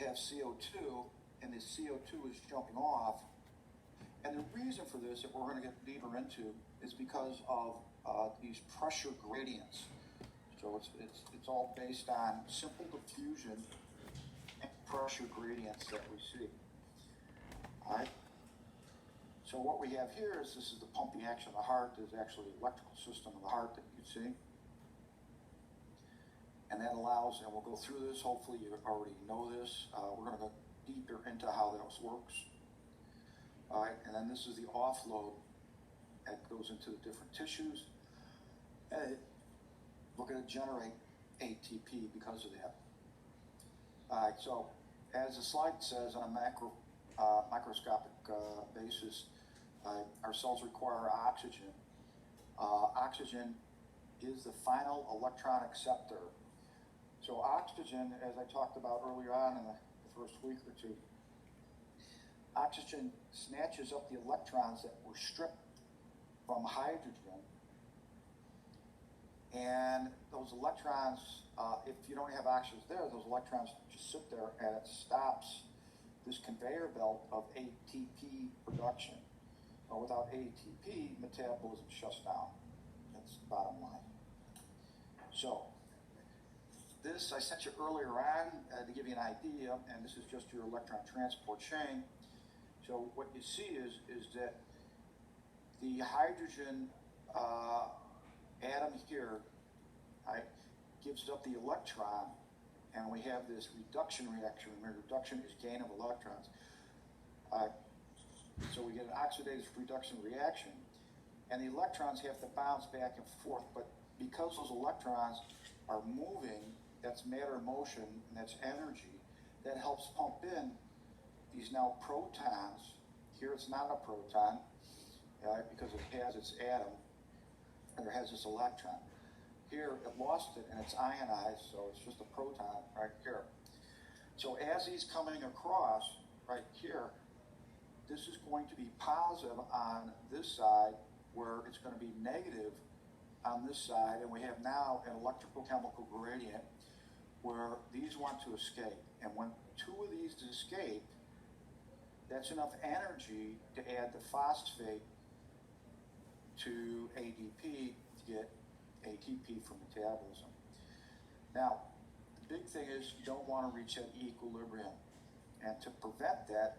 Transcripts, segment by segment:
have CO2, and the CO2 is jumping off. And the reason for this, that we're going to get deeper into, is because of these pressure gradients. So it's all based on simple diffusion and pressure gradients that we see. All right. So what we have here is, this is the pumping action of the heart. There's actually the electrical system of the heart that you can see. And that allows, and we'll go through this, hopefully you already know this, we're going to go deeper into how this works. All right, and then this is the offload that goes into the different tissues. And we're going to generate ATP because of that. All right, so as the slide says, on a microscopic basis, our cells require oxygen. Oxygen is the final electron acceptor. So oxygen, as I talked about earlier on in the first week or two, oxygen snatches up the electrons that were stripped from hydrogen. And those electrons, if you don't have oxygen there, those electrons just sit there, and it stops this conveyor belt of ATP production. Well, without ATP, metabolism shuts down. That's the bottom line. So this I sent you earlier on to give you an idea, and this is just your electron transport chain. So what you see is that the hydrogen atom here, right, gives up the electron, and we have this reduction reaction. Remember, reduction is gain of electrons. So we get an oxidative reduction reaction, and the electrons have to bounce back and forth, but because those electrons are moving, that's matter motion, and that's energy, that helps pump in these now protons. Here it's not a proton, because it has its atom, and it has this electron. Here it lost it, and it's ionized, so it's just a proton right here. So as he's coming across right here, this is going to be positive on this side, where it's going to be negative on this side, and we have now an electrical chemical gradient where these want to escape. And when two of these escape, that's enough energy to add the phosphate to ADP to get ATP for metabolism. Now, the big thing is you don't want to reach that equilibrium. And to prevent that,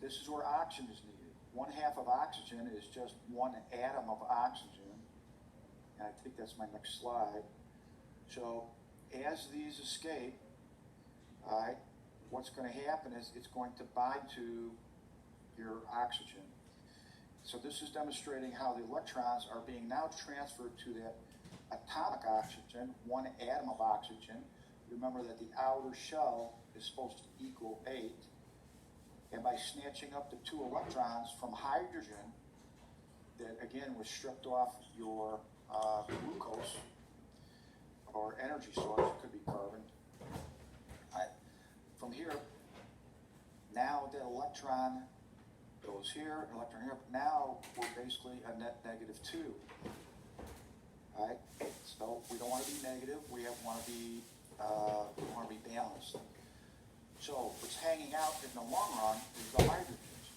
this is where oxygen is needed. 1/2 of oxygen is just one atom of oxygen. And I think that's my next slide. So as these escape, all right, what's going to happen is it's going to bind to your oxygen. So this is demonstrating how the electrons are being now transferred to that atomic oxygen, one atom of oxygen. Remember that the outer shell is supposed to equal 8. And by snatching up the 2 electrons from hydrogen, that again was stripped off your glucose or energy source, it could be carbon. From here, now that electron goes here, electron here. Now we're basically a net -2. All right. So we don't want to be negative. We want to be balanced. So what's hanging out in the long run is the hydrogens.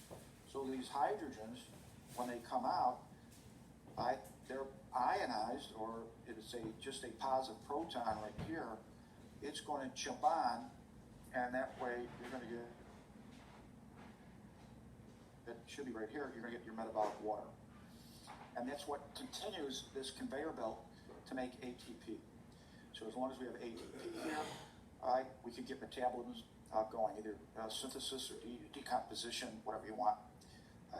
So these hydrogens, when they come out, right, they're ionized, or it's just a positive proton right here. It's going to jump on, and that way you're going to get, it should be right here, you're going to get your metabolic water. And that's what continues this conveyor belt to make ATP. So as long as we have ATP here, all right, we can get metabolism going, either synthesis or decomposition, whatever you want.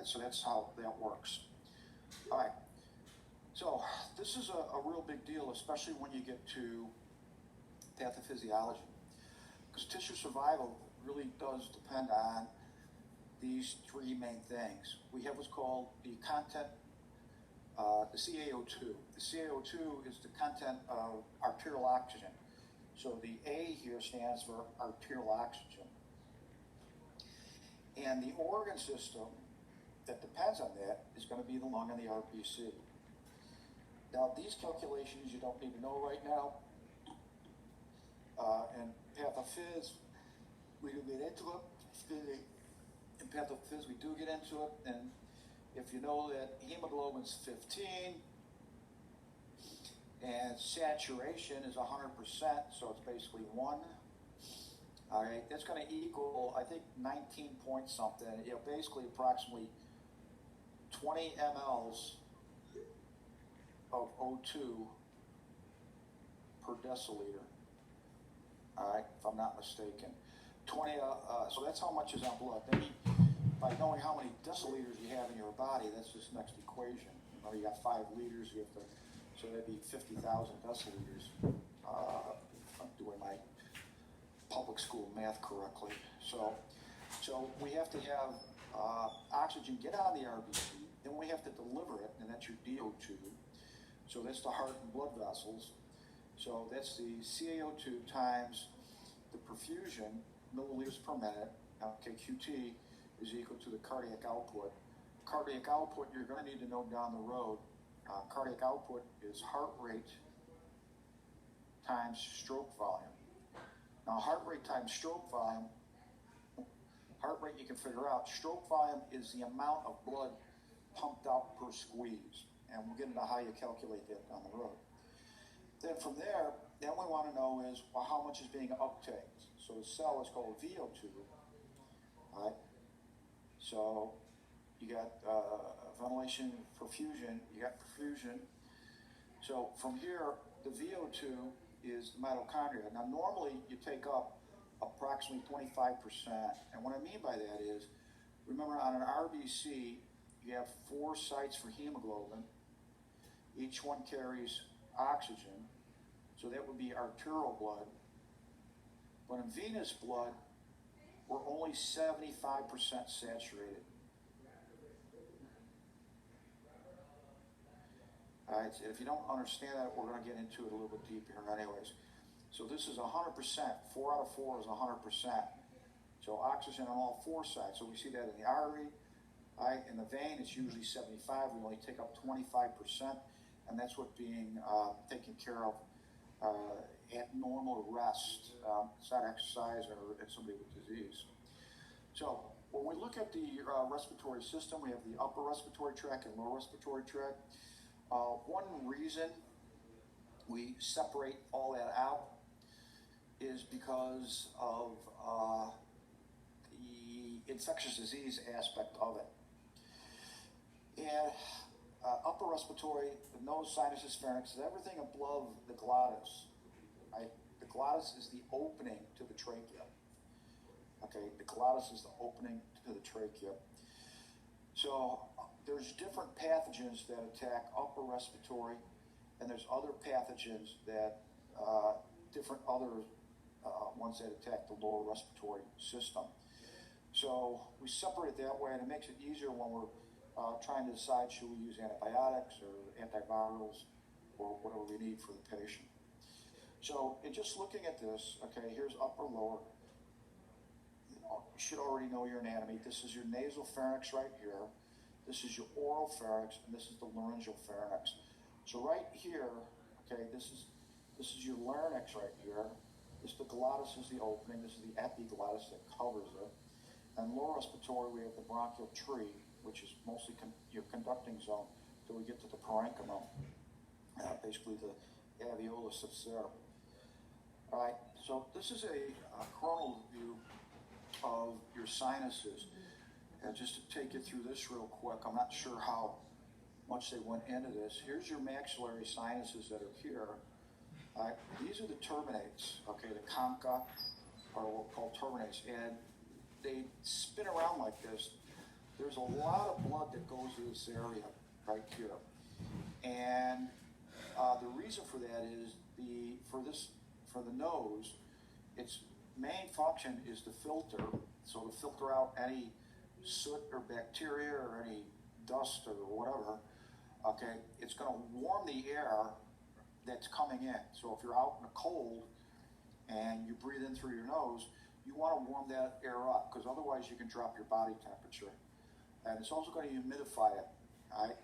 So that's how that works. All right. So this is a real big deal, especially when you get to pathophysiology, because tissue survival really does depend on these 3 main things. We have what's called the content, the CaO2. The CaO2 is the content of arterial oxygen. So the A here stands for arterial oxygen. And the organ system that depends on that is going to be the lung and the RBC. Now, these calculations you don't need to know right now. And pathophys, we do get into it. In pathophys, we do get into it, and if you know that hemoglobin's 15 and saturation is 100%, so it's basically 1. All right, that's going to equal, I think, 19 point something. Basically approximately 20 mLs of O2 per deciliter. All right, if I'm not mistaken. 20. So that's how much is on blood. Then by knowing how many deciliters you have in your body, that's this next equation. You got 5 liters. You have to, so that'd be 50,000 deciliters. If I'm doing my public school math correctly. So we have to have oxygen get on the RBC, then we have to deliver it, and that's your DO2. So that's the heart and blood vessels. So that's the CaO2 times the perfusion, milliliters per minute. Okay, QT is equal to the cardiac output. Cardiac output, you're going to need to know down the road. Cardiac output is heart rate times stroke volume. Now, heart rate times stroke volume, heart rate you can figure out. Stroke volume is the amount of blood pumped out per squeeze. And we'll get into how you calculate that down the road. Then from there, then we want to know is, well, how much is being uptaked. So the cell is called VO2. All right? So you got ventilation, perfusion, you got perfusion. So from here, the VO2 is the mitochondria. Now, normally you take up approximately 25%. And what I mean by that is, remember on an RBC, you have 4 sites for hemoglobin. Each one carries oxygen. So that would be arterial blood. But in venous blood, we're only 75% saturated. All right, so if you don't understand that, we're going to get into it a little bit deeper here anyways. So this is 100%. 4 out of 4 is 100%. So oxygen on all 4 sides. So we see that in the artery. All right, in the vein, it's usually 75. We only take up 25%. And that's what being taken care of at normal rest. It's not exercise or somebody with disease. So when we look at the respiratory system, we have the upper respiratory tract and lower respiratory tract. One reason we separate all that out is because of the infectious disease aspect of it. And upper respiratory, the nose, sinuses, pharynx, is everything above the glottis. Right? The glottis is the opening to the trachea. Okay, the glottis is the opening to the trachea. So there's different pathogens that attack upper respiratory, and there's other pathogens that, different other ones that attack the lower respiratory system. So we separate it that way, and it makes it easier when we're trying to decide should we use antibiotics or antivirals or whatever we need for the patient. So in just looking at this, okay, here's upper, lower. You should already know your anatomy. This is your nasal pharynx right here. This is your oral pharynx, and this is the laryngeal pharynx. So right here, okay, this is your larynx right here. The glottis is the opening. This is the epiglottis that covers it. And lower respiratory, we have the bronchial tree, which is mostly your conducting zone till we get to the parenchyma, basically the alveolus that's there. All right, so this is a coronal view of your sinuses. And just to take you through this real quick, I'm not sure how much they went into this. Here's your maxillary sinuses that are here. These are the terminates, okay, the concha, or what we call terminates, and they spin around like this. There's a lot of blood that goes to this area right here. And the reason for that is for the nose, its main function is to filter, so to filter out any soot or bacteria or any dust or whatever. Okay, it's going to warm the air that's coming in. So if you're out in the cold and you breathe in through your nose, you want to warm that air up, because otherwise you can drop your body temperature. And it's also going to humidify it. All right?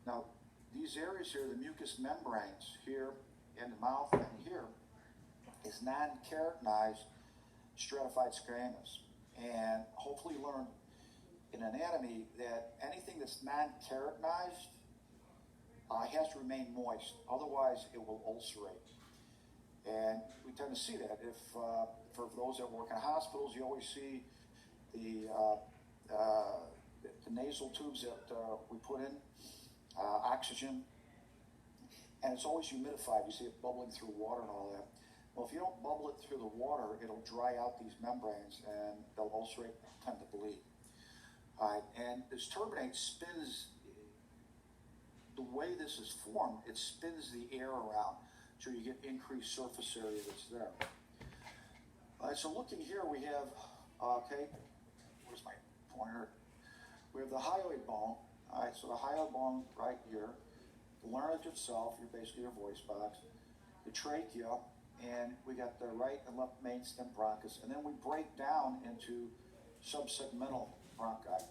Now, these areas here, the mucous membranes here in the mouth and here, is non-keratinized stratified squamous, and hopefully learned in anatomy that anything that's non-keratinized has to remain moist, otherwise it will ulcerate. And we tend to see that. If for those that work in hospitals, you always see the nasal tubes that we put in oxygen, and it's always humidified. You see it bubbling through water and all that. Well, if you don't bubble it through the water, it'll dry out these membranes and they'll ulcerate, tend to bleed. And this turbinate spins, the way this is formed, it spins the air around, so you get increased surface area that's there. So looking here, we have, where's my pointer? We have the hyoid bone. All right, so the hyoid bone right here, the larynx itself, you're basically your voice box, the trachea, and we got the right and left main stem bronchus, and then we break down into subsegmental bronchi.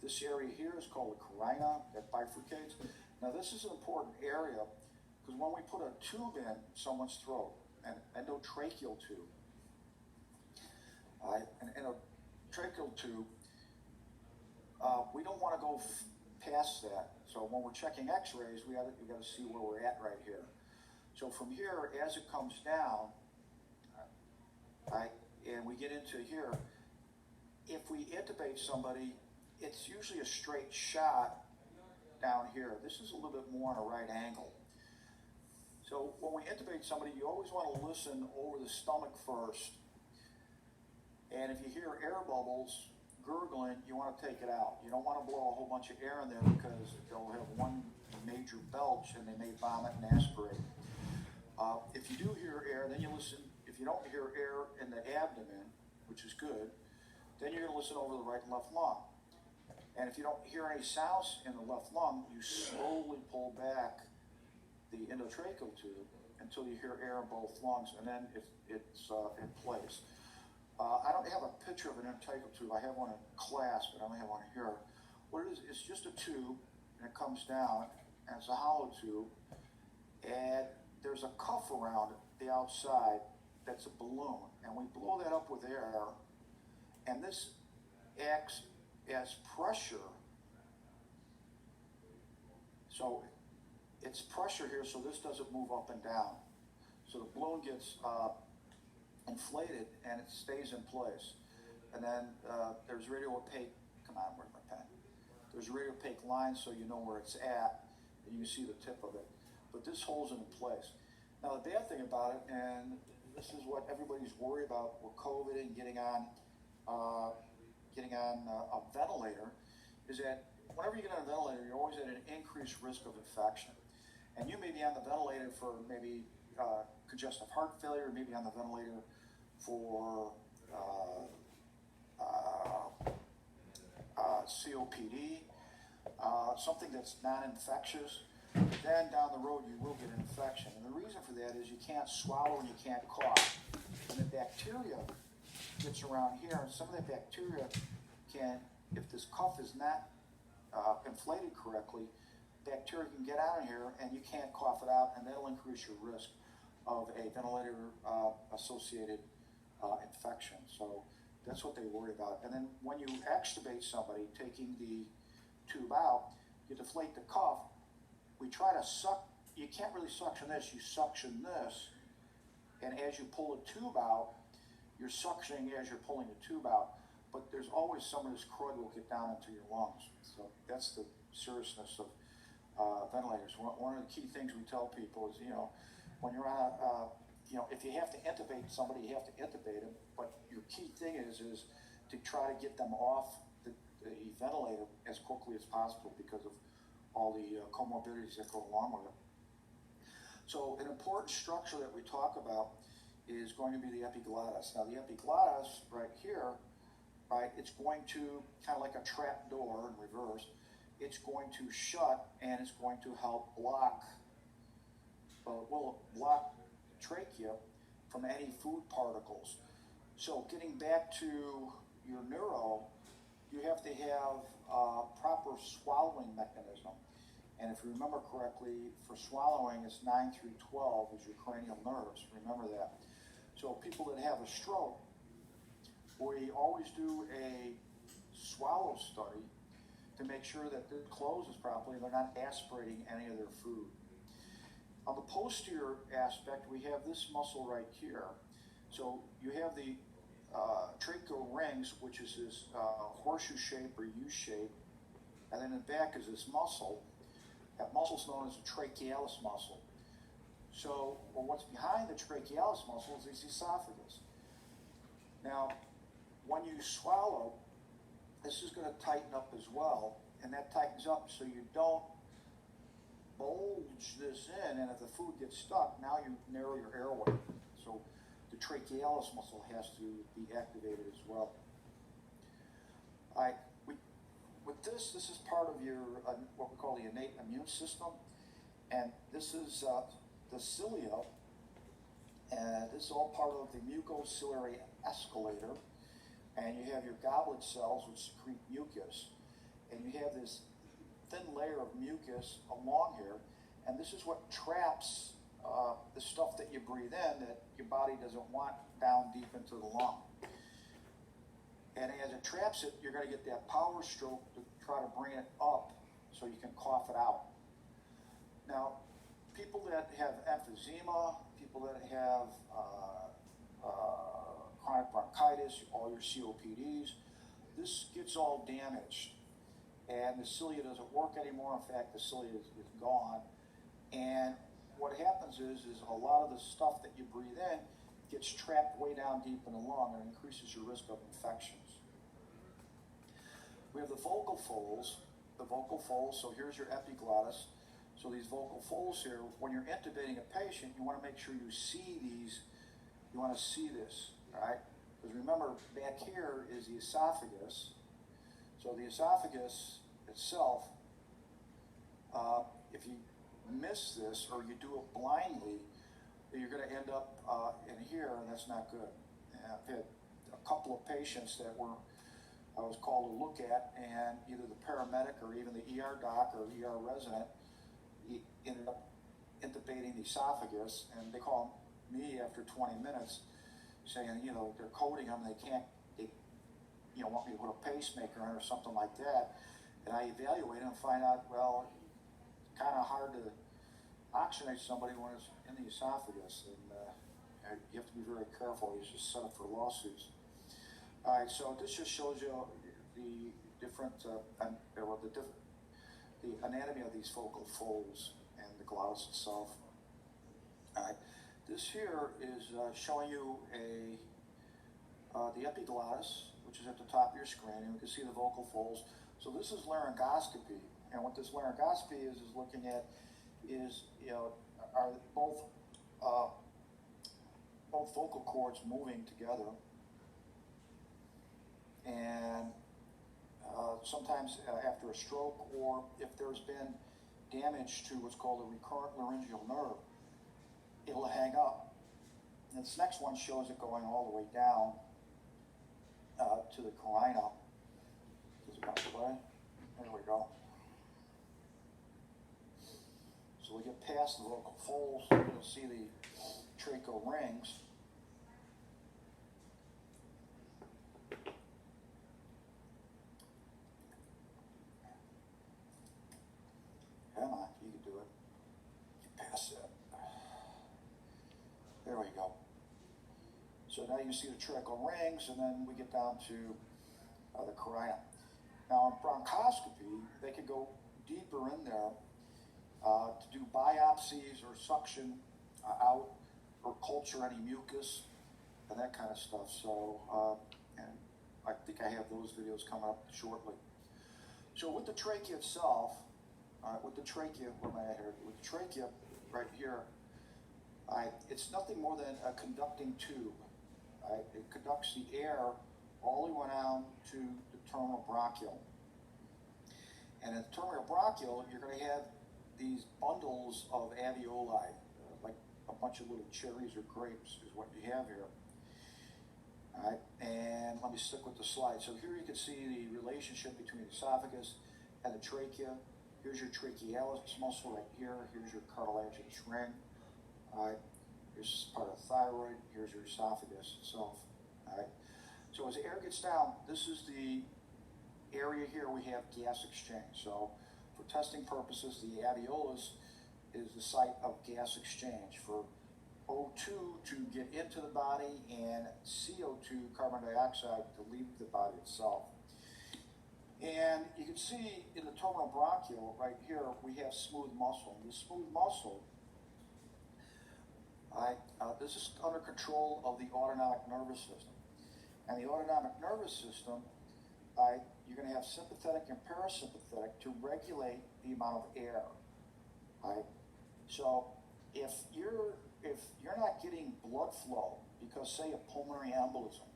This area here is called the carina, that bifurcates. Now this is an important area because when we put a tube in someone's throat, an endotracheal tube, an endotracheal tube, we don't want to go past that. So when we're checking x-rays, we got to see where we're at right here. So from here, as it comes down, and we get into here, if we intubate somebody, it's usually a straight shot down here. This is a little bit more on a right angle. So when we intubate somebody, you always want to listen over the stomach first. And if you hear air bubbles gurgling, you want to take it out. You don't want to blow a whole bunch of air in there because they'll have one major belch and they may vomit and aspirate. If you do hear air, then you listen. If you don't hear air in the abdomen, which is good, then you're going to listen over the right and left lung. And if you don't hear any sounds in the left lung, you slowly pull back the endotracheal tube until you hear air in both lungs, and then it's in place. I don't have a picture of an endotracheal tube. I have one in class, but I don't have one here. What it is, it's just a tube, and it comes down, and it's a hollow tube, and there's a cuff around the outside that's a balloon, and we blow that up with air, and this acts as pressure. So it's pressure here, so this doesn't move up and down. So the balloon gets inflated and it stays in place. And then there's radio opaque, come on, where's my pen? There's radio opaque lines so you know where it's at and you can see the tip of it. But this holds it in place. Now the bad thing about it, and this is what everybody's worried about with COVID and getting on a ventilator, is that whenever you get on a ventilator, you're always at an increased risk of infection. And you may be on the ventilator for maybe congestive heart failure, maybe on the ventilator for COPD, something that's non-infectious. Then down the road you will get an infection. And the reason for that is you can't swallow and you can't cough. And the bacteria gets around here, and some of that bacteria can, if this cuff is not inflated correctly, bacteria can get out of here and you can't cough it out, and that'll increase your risk of a ventilator associated infection. So that's what they worry about. And then when you extubate somebody, taking the tube out, you deflate the cuff. We try to suck, you can't really suction this, you suction this, and as you pull the tube out, you're suctioning as you're pulling the tube out, but there's always some of this crud will get down into your lungs. So that's the seriousness of ventilators. One of the key things we tell people is, when you're on if you have to intubate somebody, you have to intubate them, but your key thing is to try to get them off the ventilator as quickly as possible because of all the comorbidities that go along with it. So an important structure that we talk about is going to be the epiglottis. Now the epiglottis right here, right, it's going to, kind of like a trap door in reverse, it's going to shut and it's going to help block, block trachea from any food particles. So getting back to your neuro, you have to have a proper swallowing mechanism. And if you remember correctly, for swallowing, it's 9 through 12 is your cranial nerves. Remember that. So people that have a stroke, we always do a swallow study to make sure that it closes properly, they're not aspirating any of their food. On the posterior aspect, we have this muscle right here. So you have the tracheal rings, which is this horseshoe shape or U shape, and then in the back is this muscle. That muscle is known as the trachealis muscle. So what's behind the trachealis muscle is the esophagus. Now, when you swallow, this is going to tighten up as well, and that tightens up so you don't bulge this in, and if the food gets stuck, now you narrow your airway. So the trachealis muscle has to be activated as well. All right, with this is part of your, what we call the innate immune system, and this is the cilia, and this is all part of the mucociliary escalator, and you have your goblet cells which secrete mucus, and you have this thin layer of mucus along here, and this is what traps the stuff that you breathe in that your body doesn't want down deep into the lung. And as it traps it, you're going to get that power stroke to try to bring it up so you can cough it out. Now, people that have emphysema, people that have chronic bronchitis, all your COPDs, this gets all damaged. And the cilia doesn't work anymore. In fact, the cilia is gone. And what happens is a lot of the stuff that you breathe in gets trapped way down deep in the lung and increases your risk of infections. We have the vocal folds. So here's your epiglottis. So these vocal folds here, when you're intubating a patient, you want to make sure you see these. You want to see this, all right? Because remember, back here is the esophagus. So the esophagus itself, if you miss this or you do it blindly, you're going to end up in here, and that's not good. And I've had a couple of patients that I was called to look at, and either the paramedic or even the ER doc or ER resident ended up intubating the esophagus, and they call me after 20 minutes saying, they're coding them, they want me to put a pacemaker in or something like that. And I evaluate them and find out, well, it's kind of hard to oxygenate somebody when it's in the esophagus, and you have to be very careful. You just set up for lawsuits. All right, so this just shows you the different, the anatomy of these vocal folds and the glottis itself. All right, this here is showing you the epiglottis, which is at the top of your screen, and you can see the vocal folds. So this is laryngoscopy, and what this laryngoscopy is looking at is, are both vocal cords moving together, and sometimes after a stroke, or if there's been damage to what's called a recurrent laryngeal nerve, it'll hang up. And this next one shows it going all the way down to the carina. Is it going to play? There we go. So we get past the vocal folds, you'll see the tracheal rings. Come on, you can do it. Get past that. There we go. So now you see the tracheal rings, and then we get down to the carina. Now in bronchoscopy, they can go deeper in there to do biopsies or suction out or culture any mucus and that kind of stuff. So, and I think I have those videos coming up shortly. So with the trachea itself, with the trachea, where am I at here? With the trachea right here, it's nothing more than a conducting tube. It conducts the air all the way down to the terminal bronchial. And in the terminal bronchial, you're going to have these bundles of alveoli, like a bunch of little cherries or grapes is what you have here. All right, and let me stick with the slide. So here you can see the relationship between the esophagus and the trachea. Here's your trachealis muscle right here. Here's your cartilaginous ring. All right, here's part of the thyroid. Here's your esophagus itself. All right, So as air gets down, this is the area here we have gas exchange. So for testing purposes, the alveolus is the site of gas exchange for O2 to get into the body and CO2, carbon dioxide, to leave the body itself. And you can see in the terminal bronchial right here, we have smooth muscle. The smooth muscle, this is under control of the autonomic nervous system. And the autonomic nervous system, you're going to have sympathetic and parasympathetic to regulate the amount of air. Right? So if you're not getting blood flow because, say, a pulmonary embolism,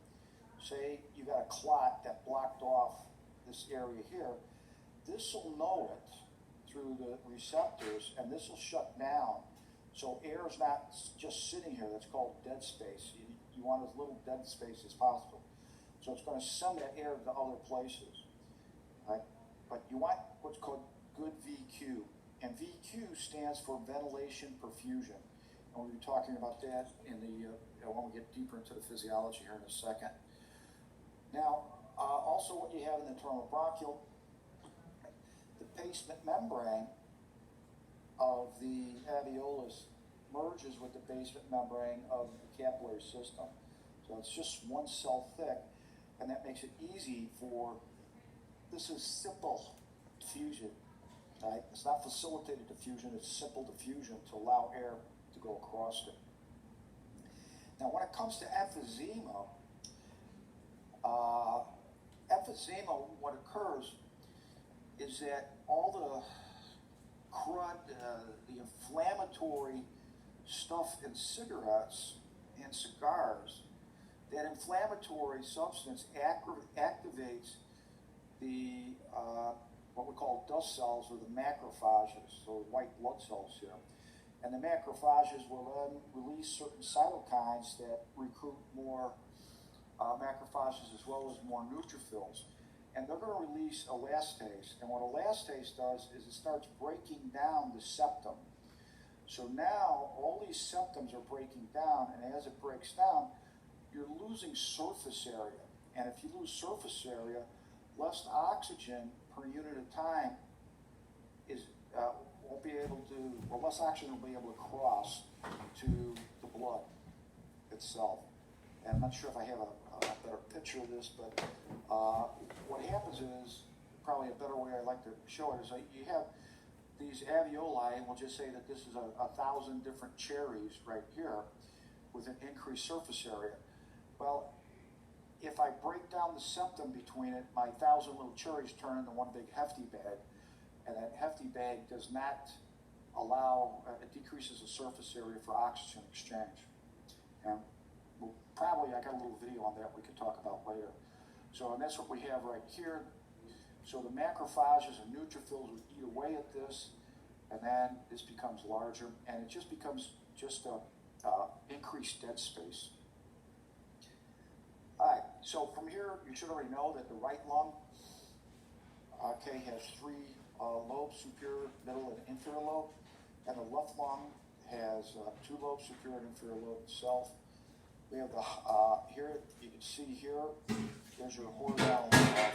say you got a clot that blocked off this area here, this will know it through the receptors, and this will shut down. So air is not just sitting here. That's called dead space. You want as little dead space as possible. So it's going to send that air to other places. Right? But you want what's called good VQ. And VQ stands for ventilation perfusion. And we'll be talking about that in the when we get deeper into the physiology here in a second. Now, also what you have in the terminal bronchial, the basement membrane of the alveolus merges with the basement membrane of the capillary system. So it's just one cell thick, and that makes it easy for, this is simple diffusion. Right? It's not facilitated diffusion, it's simple diffusion to allow air to go across it. Now when it comes to emphysema, what occurs is that all the crud, the inflammatory stuff in cigarettes and cigars, that inflammatory substance activates the what we call dust cells, or the macrophages, so white blood cells here. And the macrophages will then release certain cytokines that recruit more macrophages as well as more neutrophils. And they're going to release elastase. And what elastase does is it starts breaking down the septum. So now all these septums are breaking down, and as it breaks down, you're losing surface area. And if you lose surface area, less oxygen per unit of time is won't be able to, or less oxygen will be able to cross to the blood itself. And I'm not sure if I have a better picture of this, but what happens is, probably a better way I like to show it is you have these alveoli, and we'll just say that this is 1,000 different cherries right here with an increased surface area. Well, if I break down the septum between it, my 1,000 little cherries turn into one big hefty bag, and that hefty bag does not allow, it decreases the surface area for oxygen exchange. And I got a little video on that we could talk about later. So, and that's what we have right here. So the macrophages and neutrophils would eat away at this, and then this becomes larger, and it just becomes just a increased dead space. All right, so from here, you should already know that the right lung, has 3 lobes, superior, middle, and inferior lobe, and the left lung has 2 lobes, superior and inferior lobe itself. We have the, here, you can see here, there's your horizontal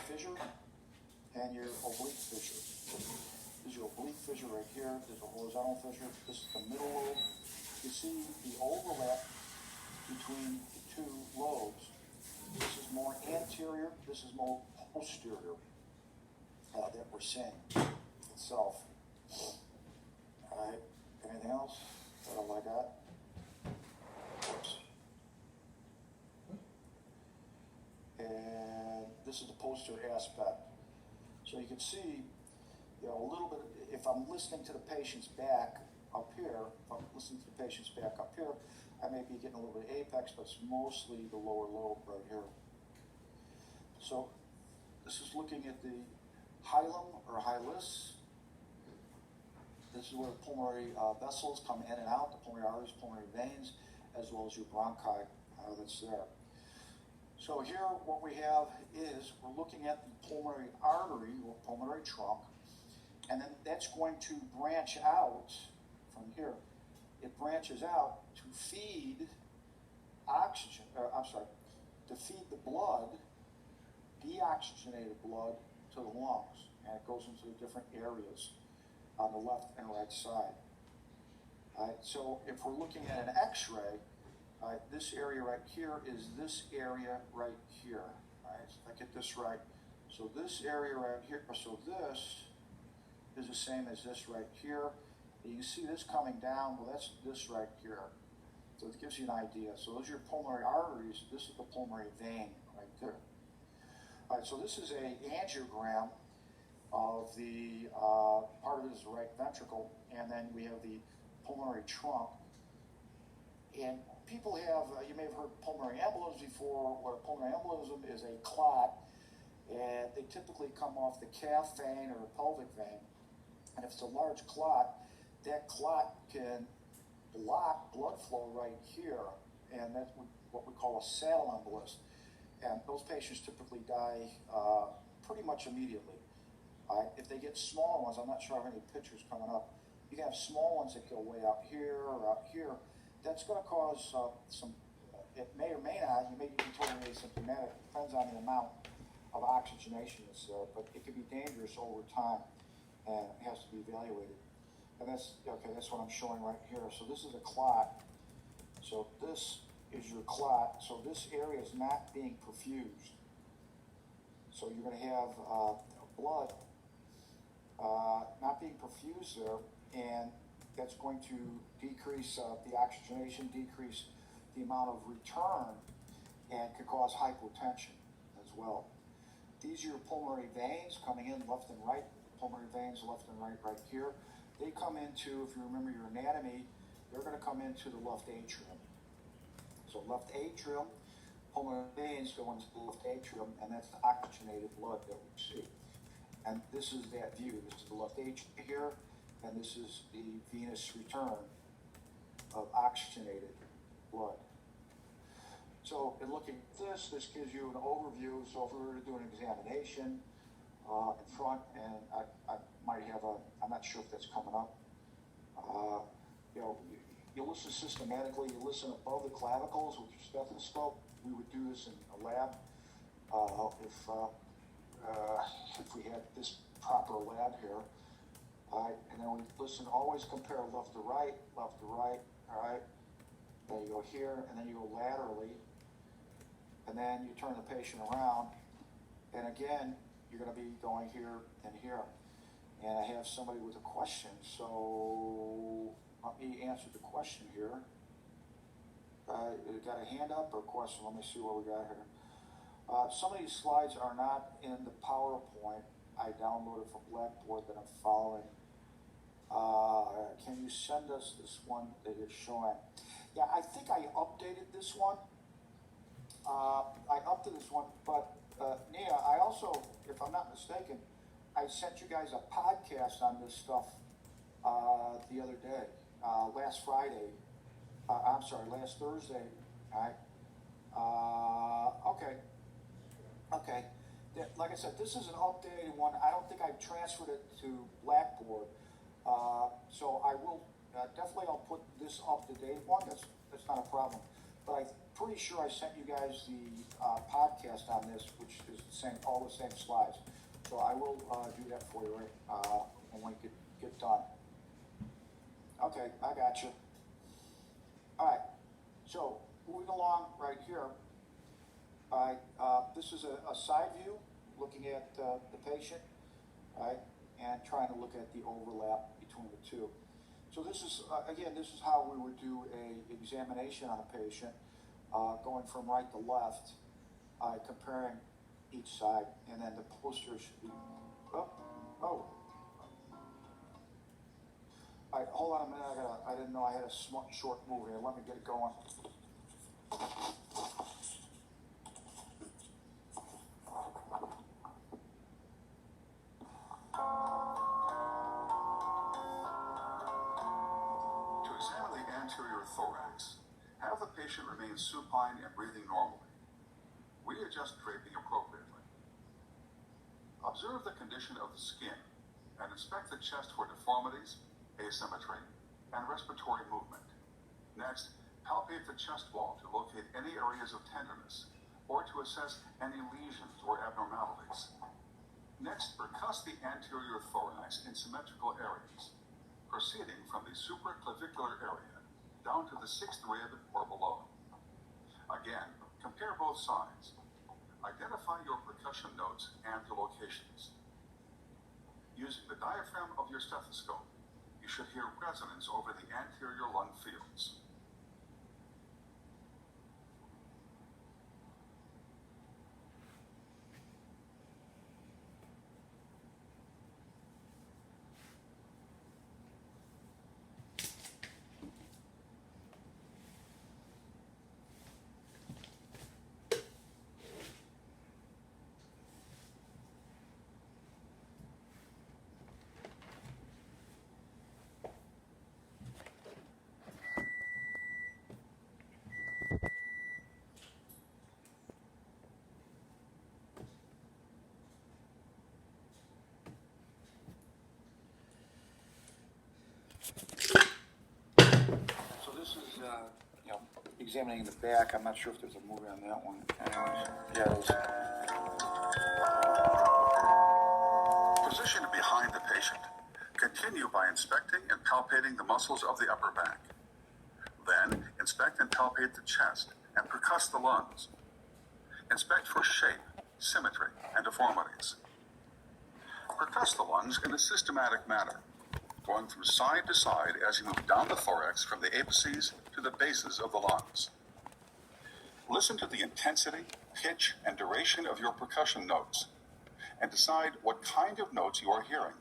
fissure and your oblique fissure. There's your oblique fissure right here, there's a horizontal fissure, this is the middle lobe. You see the overlap between the 2 lobes. This is more anterior, this is more posterior that we're seeing itself. All right, anything else? Is that all I got? Oops. And this is the posterior aspect. So you can see, a little bit, if I'm listening to the patient's back up here, if I'm listening to the patient's back up here, I may be getting a little bit of apex, but it's mostly the lower lobe right here. So this is looking at the hilum or hilus. This is where the pulmonary vessels come in and out, the pulmonary arteries, pulmonary veins, as well as your bronchi that's there. So here what we have is we're looking at the pulmonary artery or pulmonary trunk, and then that's going to branch out from here. It branches out to feed oxygen, to feed the blood, deoxygenated blood, to the lungs, and it goes into the different areas on the left and right side. So if we're looking at an X-ray, this area right here is this area right here. So if I get this right, so this area right here, so this is the same as this right here. And you can see this coming down, well that's this right here. So it gives you an idea. So those are your pulmonary arteries, this is the pulmonary vein right there. All right, so this is a angiogram of the, part of it is the right ventricle, and then we have the pulmonary trunk. And people have, you may have heard pulmonary embolism before, where pulmonary embolism is a clot, and they typically come off the calf vein or the pelvic vein. And if it's a large clot, that clot can block blood flow right here, and that's what we call a saddle embolus. And those patients typically die pretty much immediately. If they get small ones, I'm not sure I have any pictures coming up, you can have small ones that go way out here or out here. That's going to cause some, it may or may not, you may be totally asymptomatic, it depends on the amount of oxygenation that's there, but it can be dangerous over time and it has to be evaluated. And that's, okay, that's what I'm showing right here. So this is a clot. So this is your clot. So this area is not being perfused. So you're going to have blood not being perfused there, and that's going to decrease the oxygenation, decrease the amount of return, and could cause hypotension as well. These are your pulmonary veins coming in left and right. Pulmonary veins left and right right here. They come into, if you remember your anatomy, they're going to come into the left atrium. So left atrium, pulmonary veins go into the left atrium, and that's the oxygenated blood that we see. And this is that view. This is the left atrium here, and this is the venous return of oxygenated blood. So in looking at this gives you an overview. So if we were to do an examination in front, and I might have I'm not sure if that's coming up. You know, you listen systematically, you listen above the clavicles with your stethoscope. We would do this in a lab if we had this proper lab here. All right, and then we listen, always compare left to right, all right. Then you go here, and then you go laterally, and then you turn the patient around, and again, you're going to be going here and here. And I have somebody with a question, so let me answer the question here. Got a hand up or a question? Let me see what we got here. Some of these slides are not in the PowerPoint. I downloaded from Blackboard that I'm following. Can you send us this one that you're showing? Yeah, I think I updated this one. I updated this one, but Nia, I also, if I'm not mistaken, I sent you guys a podcast on this stuff the other day, last Friday. I'm sorry, last Thursday. All right. Okay. Like I said, this is an updated one. I don't think I've transferred it to Blackboard. So I will definitely. I'll put this up to date one. That's not a problem. But I'm pretty sure I sent you guys the podcast on this, which is the same, all the same slides. So I will do that for you when we get done. Okay, I got you. All right. So moving along right here. This is a side view looking at the patient, right, and trying to look at the overlap between the two. So this is, again, this is how we would do a examination on a patient, going from right to left, comparing each side, and then the poster should be, oh. All right, hold on a minute, I didn't know I had a short move here. Let me get it going. Thorax. Have the patient remain supine and breathing normally. Readjust draping appropriately. Observe the condition of the skin and inspect the chest for deformities, asymmetry, and respiratory movement. Next, palpate the chest wall to locate any areas of tenderness, or to assess any lesions or abnormalities. Next, percuss the anterior thorax in symmetrical areas, proceeding from the supraclavicular area down to the sixth rib or below. Again, compare both sides. Identify your percussion notes and the locations. Using the diaphragm of your stethoscope, you should hear resonance over the anterior lung fields. So this is, examining the back. I'm not sure if there's a movie on that one. Anyways, yeah, it is. Positioned behind the patient, continue by inspecting and palpating the muscles of the upper back. Then, inspect and palpate the chest and percuss the lungs. Inspect for shape, symmetry, and deformities. Percuss the lungs in a systematic manner, going from side to side as you move down the thorax from the apices to the bases of the lungs. Listen to the intensity, pitch, and duration of your percussion notes, and decide what kind of notes you are hearing.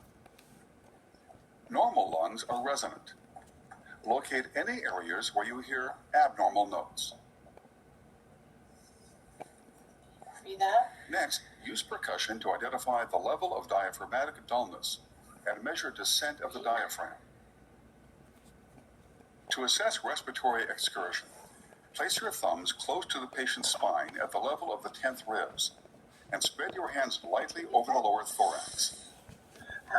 Normal lungs are resonant. Locate any areas where you hear abnormal notes. Breathe out. Next, use percussion to identify the level of diaphragmatic dullness and measure descent of the diaphragm. To assess respiratory excursion, place your thumbs close to the patient's spine at the level of the 10th ribs and spread your hands lightly over the lower thorax.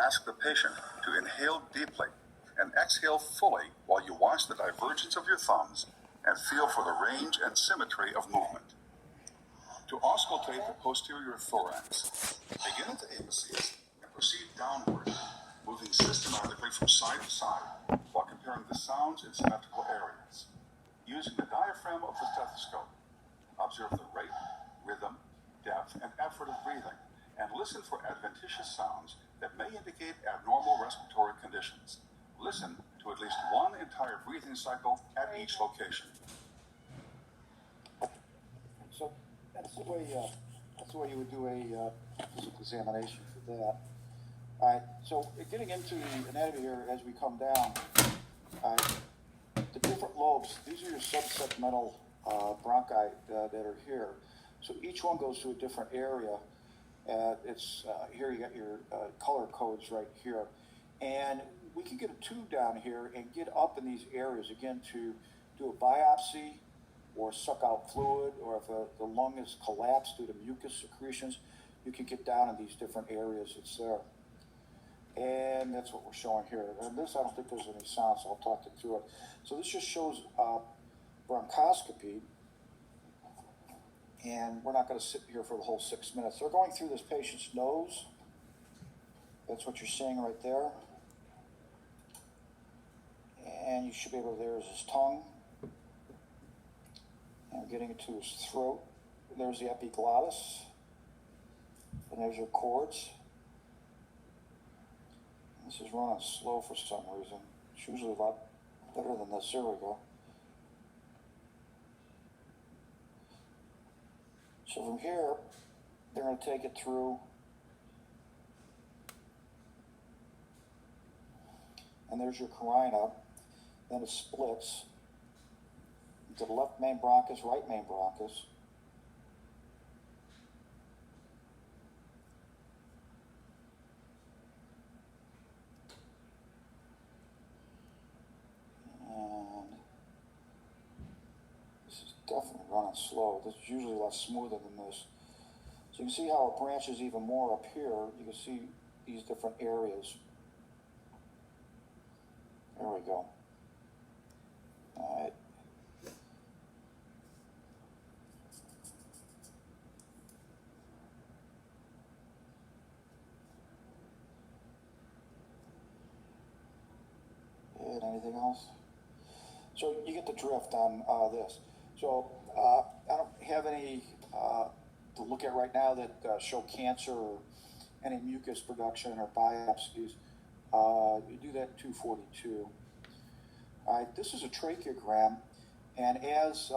Ask the patient to inhale deeply and exhale fully while you watch the divergence of your thumbs and feel for the range and symmetry of movement. To auscultate the posterior thorax, begin at the apices and proceed downward, moving systematically from side to side while comparing the sounds in symmetrical areas. Using the diaphragm of the stethoscope, observe the rate, rhythm, depth, and effort of breathing, and listen for adventitious sounds that may indicate abnormal respiratory conditions. Listen to at least one entire breathing cycle at each location. So that's the way you would do a physical examination for that. All right. So getting into the anatomy here as we come down. The different lobes. These are your subsegmental bronchi that are here. So each one goes to a different area. It's here you got your color codes right here, and we can get a tube down here and get up in these areas again to do a biopsy or suck out fluid, or if the lung is collapsed due to mucus secretions, you can get down in these different areas that's there. And that's what we're showing here. And this, I don't think there's any sound, so I'll talk you through it. So this just shows bronchoscopy. And we're not going to sit here for the whole 6 minutes. They're going through this patient's nose. That's what you're seeing right there. And you should be able to, there's his tongue. And getting it to his throat. There's the epiglottis. And there's your cords. This is running slow for some reason. It's usually a lot better than this. There we go. So from here, they're going to take it through, and there's your carina. Then it splits into the left main bronchus, right main bronchus. And this is definitely running slow. This is usually a lot smoother than this. So you can see how it branches even more up here. You can see these different areas. There we go. All right. Anything else? So you get the drift on this. So I don't have any to look at right now that show cancer or any mucus production or biopsies. You do that at 242. All right, this is a tracheogram, and as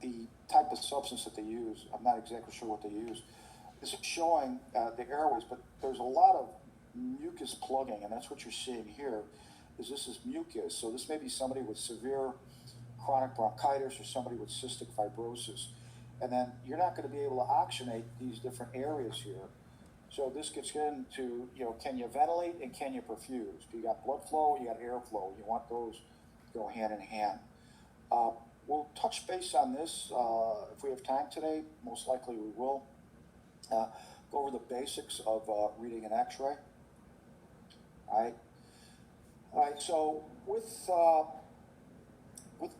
the type of substance that they use, I'm not exactly sure what they use, this is showing the airways, but there's a lot of mucus plugging, and that's what you're seeing here, is this is mucus. So this may be somebody with severe chronic bronchitis or somebody with cystic fibrosis. And then you're not going to be able to oxygenate these different areas here. So this gets into, can you ventilate and can you perfuse? You got blood flow, you got airflow. You want those to go hand in hand. We'll touch base on this if we have time today. Most likely we will. Go over the basics of reading an x-ray. All right, so with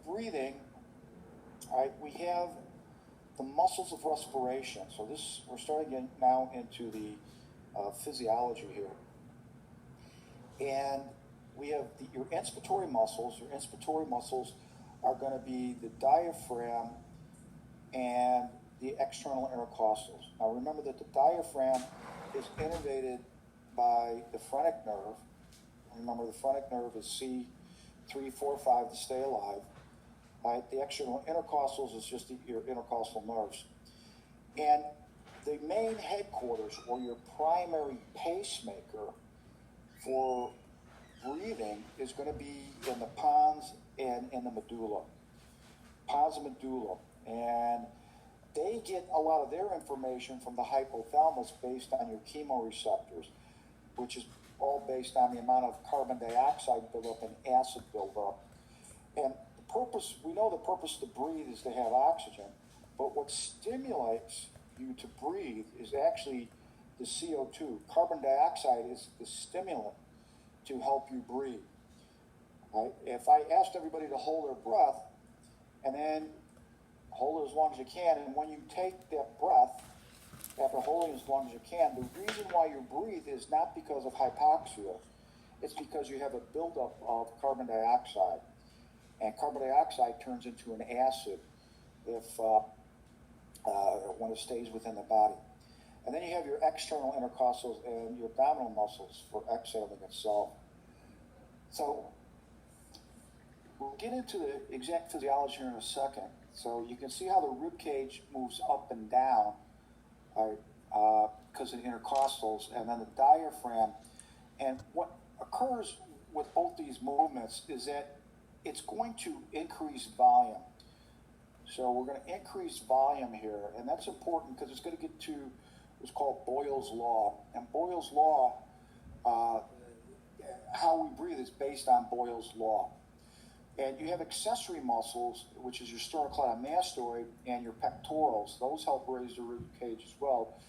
breathing, all right, we have the muscles of respiration. So we're starting now into the physiology here. And we have your inspiratory muscles. Your inspiratory muscles are going to be the diaphragm and the external intercostals. Now remember that the diaphragm is innervated by the phrenic nerve. Remember the phrenic nerve is C3, 4, 5 to stay alive. Right? The external intercostals is just your intercostal nerves. And the main headquarters, or your primary pacemaker for breathing, is going to be in the pons and in the medulla. Pons and medulla. And they get a lot of their information from the hypothalamus based on your chemoreceptors, which is all based on the amount of carbon dioxide buildup and acid buildup. And we know the purpose to breathe is to have oxygen, but what stimulates you to breathe is actually the CO2. Carbon dioxide is the stimulant to help you breathe. Right? If I asked everybody to hold their breath and then hold it as long as you can, and when you take that breath, after holding as long as you can, the reason why you breathe is not because of hypoxia. It's because you have a buildup of carbon dioxide. And carbon dioxide turns into an acid when it stays within the body. And then you have your external intercostals and your abdominal muscles for exhaling itself. So we'll get into the exact physiology here in a second. So you can see how the rib cage moves up and down because of the intercostals, and then the diaphragm. And what occurs with both these movements is that it's going to increase volume. So we're going to increase volume here, and that's important because it's going to get to what's called Boyle's Law. And Boyle's Law, how we breathe is based on Boyle's Law. And you have accessory muscles, which is your sternocleidomastoid and your pectorals. Those help raise the rib cage as well.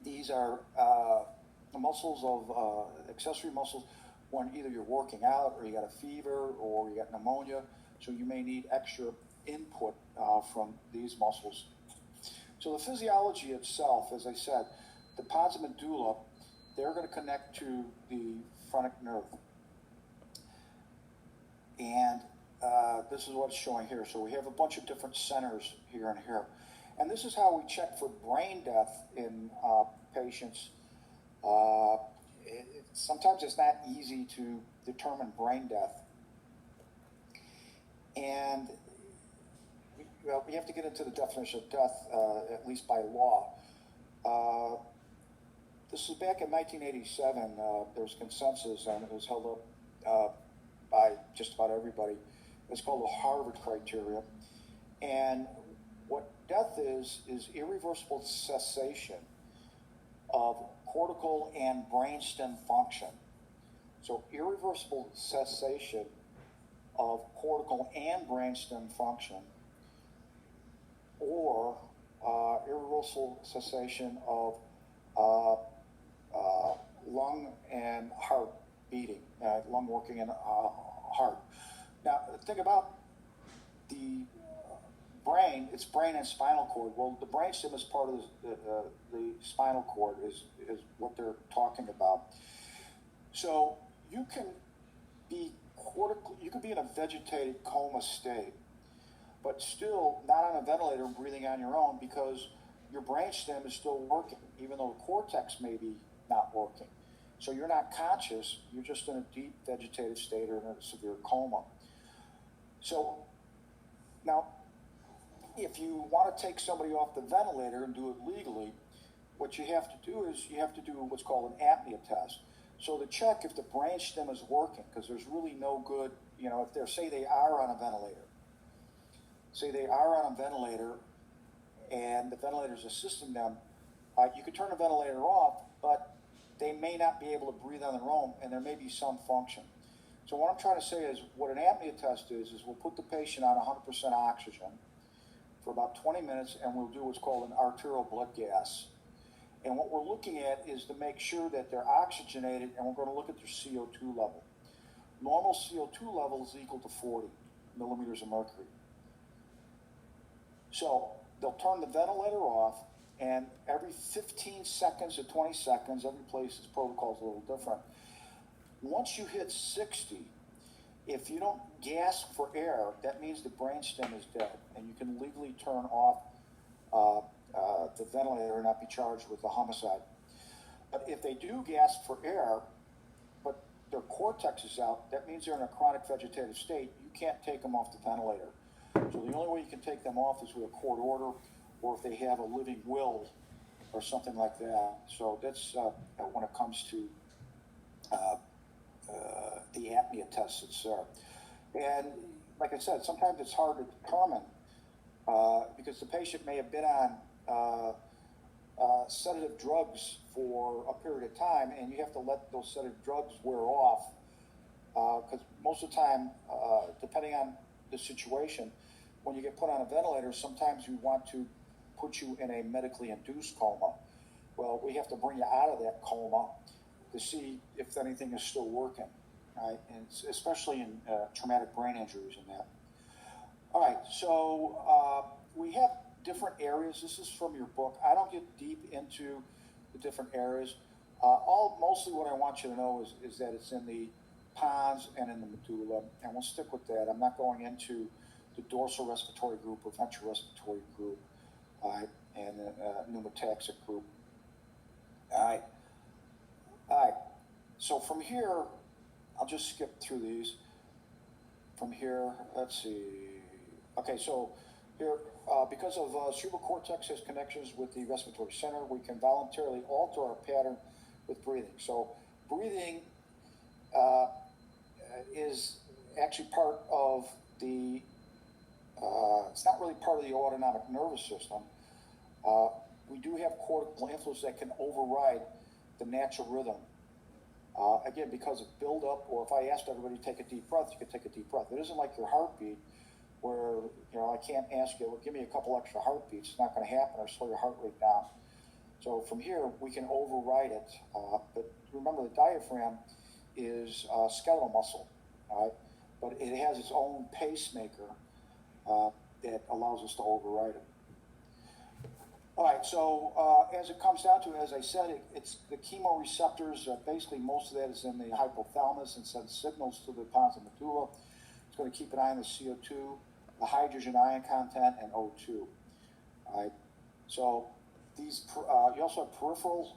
These are the muscles of accessory muscles when either you're working out or you got a fever or you got pneumonia. So you may need extra input from these muscles. So the physiology itself, as I said, the pons and medulla, they're going to connect to the phrenic nerve. And this is what's showing here. So we have a bunch of different centers here and here. And this is how we check for brain death in patients. Sometimes it's not easy to determine brain death. And we have to get into the definition of death, at least by law. This was back in 1987. There was consensus, and it was held up by just about everybody. It's called the Harvard criteria. And what death is irreversible cessation of cortical and brainstem function. So irreversible cessation of cortical and brainstem function, or irreversible cessation of lung and heart beating, lung working and heart. Now, think about the brain brain, it's brain and spinal cord. Well, the brainstem is part of the spinal cord is what they're talking about. So you can be you can be in a vegetated coma state, but still not on a ventilator and breathing on your own because your brainstem is still working, even though the cortex may be not working. So you're not conscious, you're just in a deep vegetative state or in a severe coma. So now, if you want to take somebody off the ventilator and do it legally, what you have to do is you have to do what's called an apnea test. So to check if the brainstem is working, because there's really no good, if they're, say they are on a ventilator, and the ventilator is assisting them, you could turn the ventilator off, but they may not be able to breathe on their own, and there may be some function. So what I'm trying to say is what an apnea test is we'll put the patient on 100% oxygen for about 20 minutes, and we'll do what's called an arterial blood gas. And what we're looking at is to make sure that they're oxygenated, and we're going to look at their CO2 level. Normal CO2 level is equal to 40 millimeters of mercury. So they'll turn the ventilator off, and every 15 seconds to 20 seconds, every place's protocol is a little different. Once you hit 60, if you don't gasp for air, that means the brainstem is dead, and you can legally turn off the ventilator and not be charged with a homicide. But if they do gasp for air, but their cortex is out, that means they're in a chronic vegetative state. You can't take them off the ventilator. So the only way you can take them off is with a court order, or if they have a living will or something like that. So that's when it comes to the apnea test that's there. And like I said, sometimes it's hard to determine because the patient may have been on sedative drugs for a period of time, and you have to let those sedative drugs wear off because most of the time, depending on the situation, when you get put on a ventilator, sometimes we want to put you in a medically induced coma. Well, we have to bring you out of that coma to see if anything is still working, right? And especially in traumatic brain injuries and that. All right, so we have different areas. This is from your book. I don't get deep into the different areas. Mostly what I want you to know is that it's in the pons and in the medulla, and we'll stick with that. I'm not going into the dorsal respiratory group or ventral respiratory group, and the pneumotaxic group. All right. So from here, I'll just skip through these. From here, let's see. Okay, so here, because of cerebral cortex has connections with the respiratory center, we can voluntarily alter our pattern with breathing. So breathing is actually part of the, it's not really part of the autonomic nervous system. We do have cortical influence that can override the natural rhythm. Again, because of buildup, or if I asked everybody to take a deep breath, you could take a deep breath. It isn't like your heartbeat where, I can't ask you, well, give me a couple extra heartbeats. It's not going to happen, or slow your heart rate down. So from here, we can override it. But remember, the diaphragm is skeletal muscle, all right? But it has its own pacemaker that allows us to override it. All right, so as it comes down to it, as I said, it's the chemoreceptors. Basically, most of that is in the hypothalamus and sends signals to the pons and medulla. It's going to keep an eye on the CO2, the hydrogen ion content, and O2. All right, so these you also have peripheral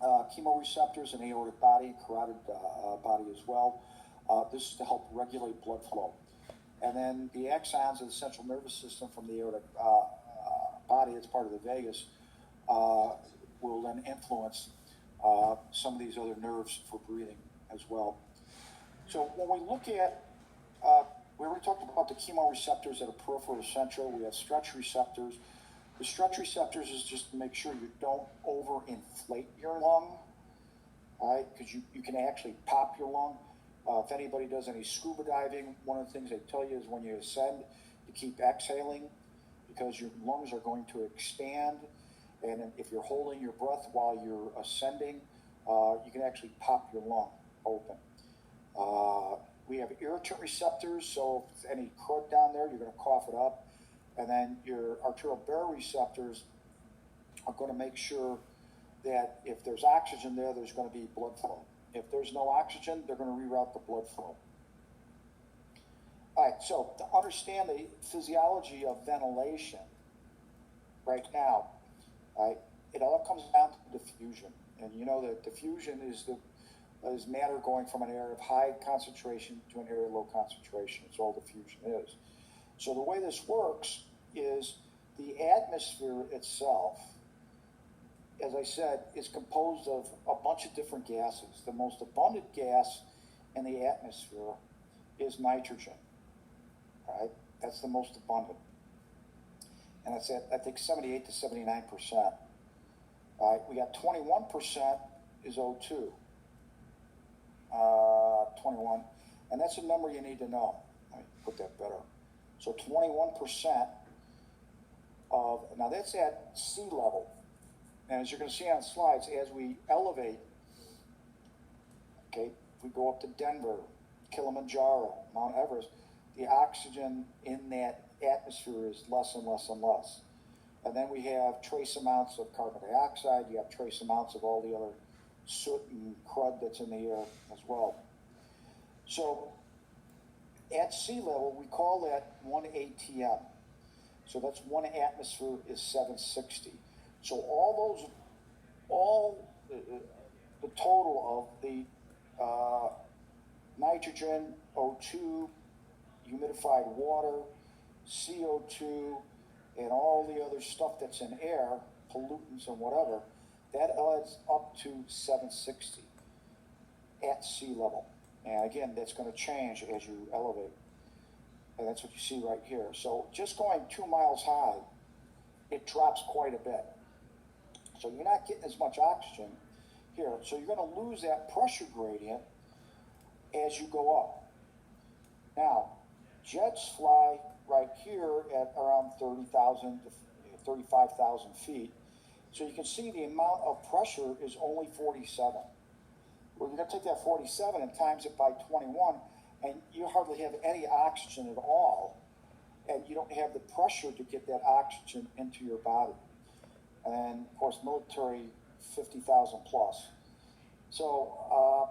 chemoreceptors in the aortic body, carotid body as well. This is to help regulate blood flow. And then the axons of the central nervous system from the aortic body, it's part of the vagus, will then influence some of these other nerves for breathing as well. So when we look at, we already talked about the chemoreceptors that are peripheral or central. We have stretch receptors. The stretch receptors is just to make sure you don't overinflate your lung, right? Because you can actually pop your lung. If anybody does any scuba diving, one of the things they tell you is when you ascend, to keep exhaling, because your lungs are going to expand, and if you're holding your breath while you're ascending, you can actually pop your lung open. We have irritant receptors, so if there's any crud down there, you're going to cough it up. And then your arterial baroreceptors are going to make sure that if there's oxygen there, there's going to be blood flow. If there's no oxygen, they're going to reroute the blood flow. All right, so to understand the physiology of ventilation right now, right, it all comes down to diffusion. And you know that diffusion is matter going from an area of high concentration to an area of low concentration. It's all diffusion is. So the way this works is the atmosphere itself, as I said, is composed of a bunch of different gases. The most abundant gas in the atmosphere is nitrogen, right? That's the most abundant. And it's at, I think, 78 to 79%. Right? We got 21% is O2. 21. And that's a number you need to know. Let me put that better. So 21% of, now that's at sea level. And as you're going to see on slides, as we elevate, okay, if we go up to Denver, Kilimanjaro, Mount Everest, the oxygen in that atmosphere is less and less and less. And then we have trace amounts of carbon dioxide, you have trace amounts of all the other soot and crud that's in the air as well. So at sea level, we call that 1 ATM. So that's 1 atmosphere is 760. So the total of the nitrogen, O2, humidified water, CO2, and all the other stuff that's in air, pollutants and whatever, that adds up to 760 at sea level. And again, that's going to change as you elevate. And that's what you see right here. So just going 2 miles high, it drops quite a bit. So you're not getting as much oxygen here. So you're going to lose that pressure gradient as you go up. Now, jets fly right here at around 30,000 to 35,000 feet. So you can see the amount of pressure is only 47. Well, you're going to take that 47 and times it by 21, and you hardly have any oxygen at all, and you don't have the pressure to get that oxygen into your body. And of course, military, 50,000 plus. So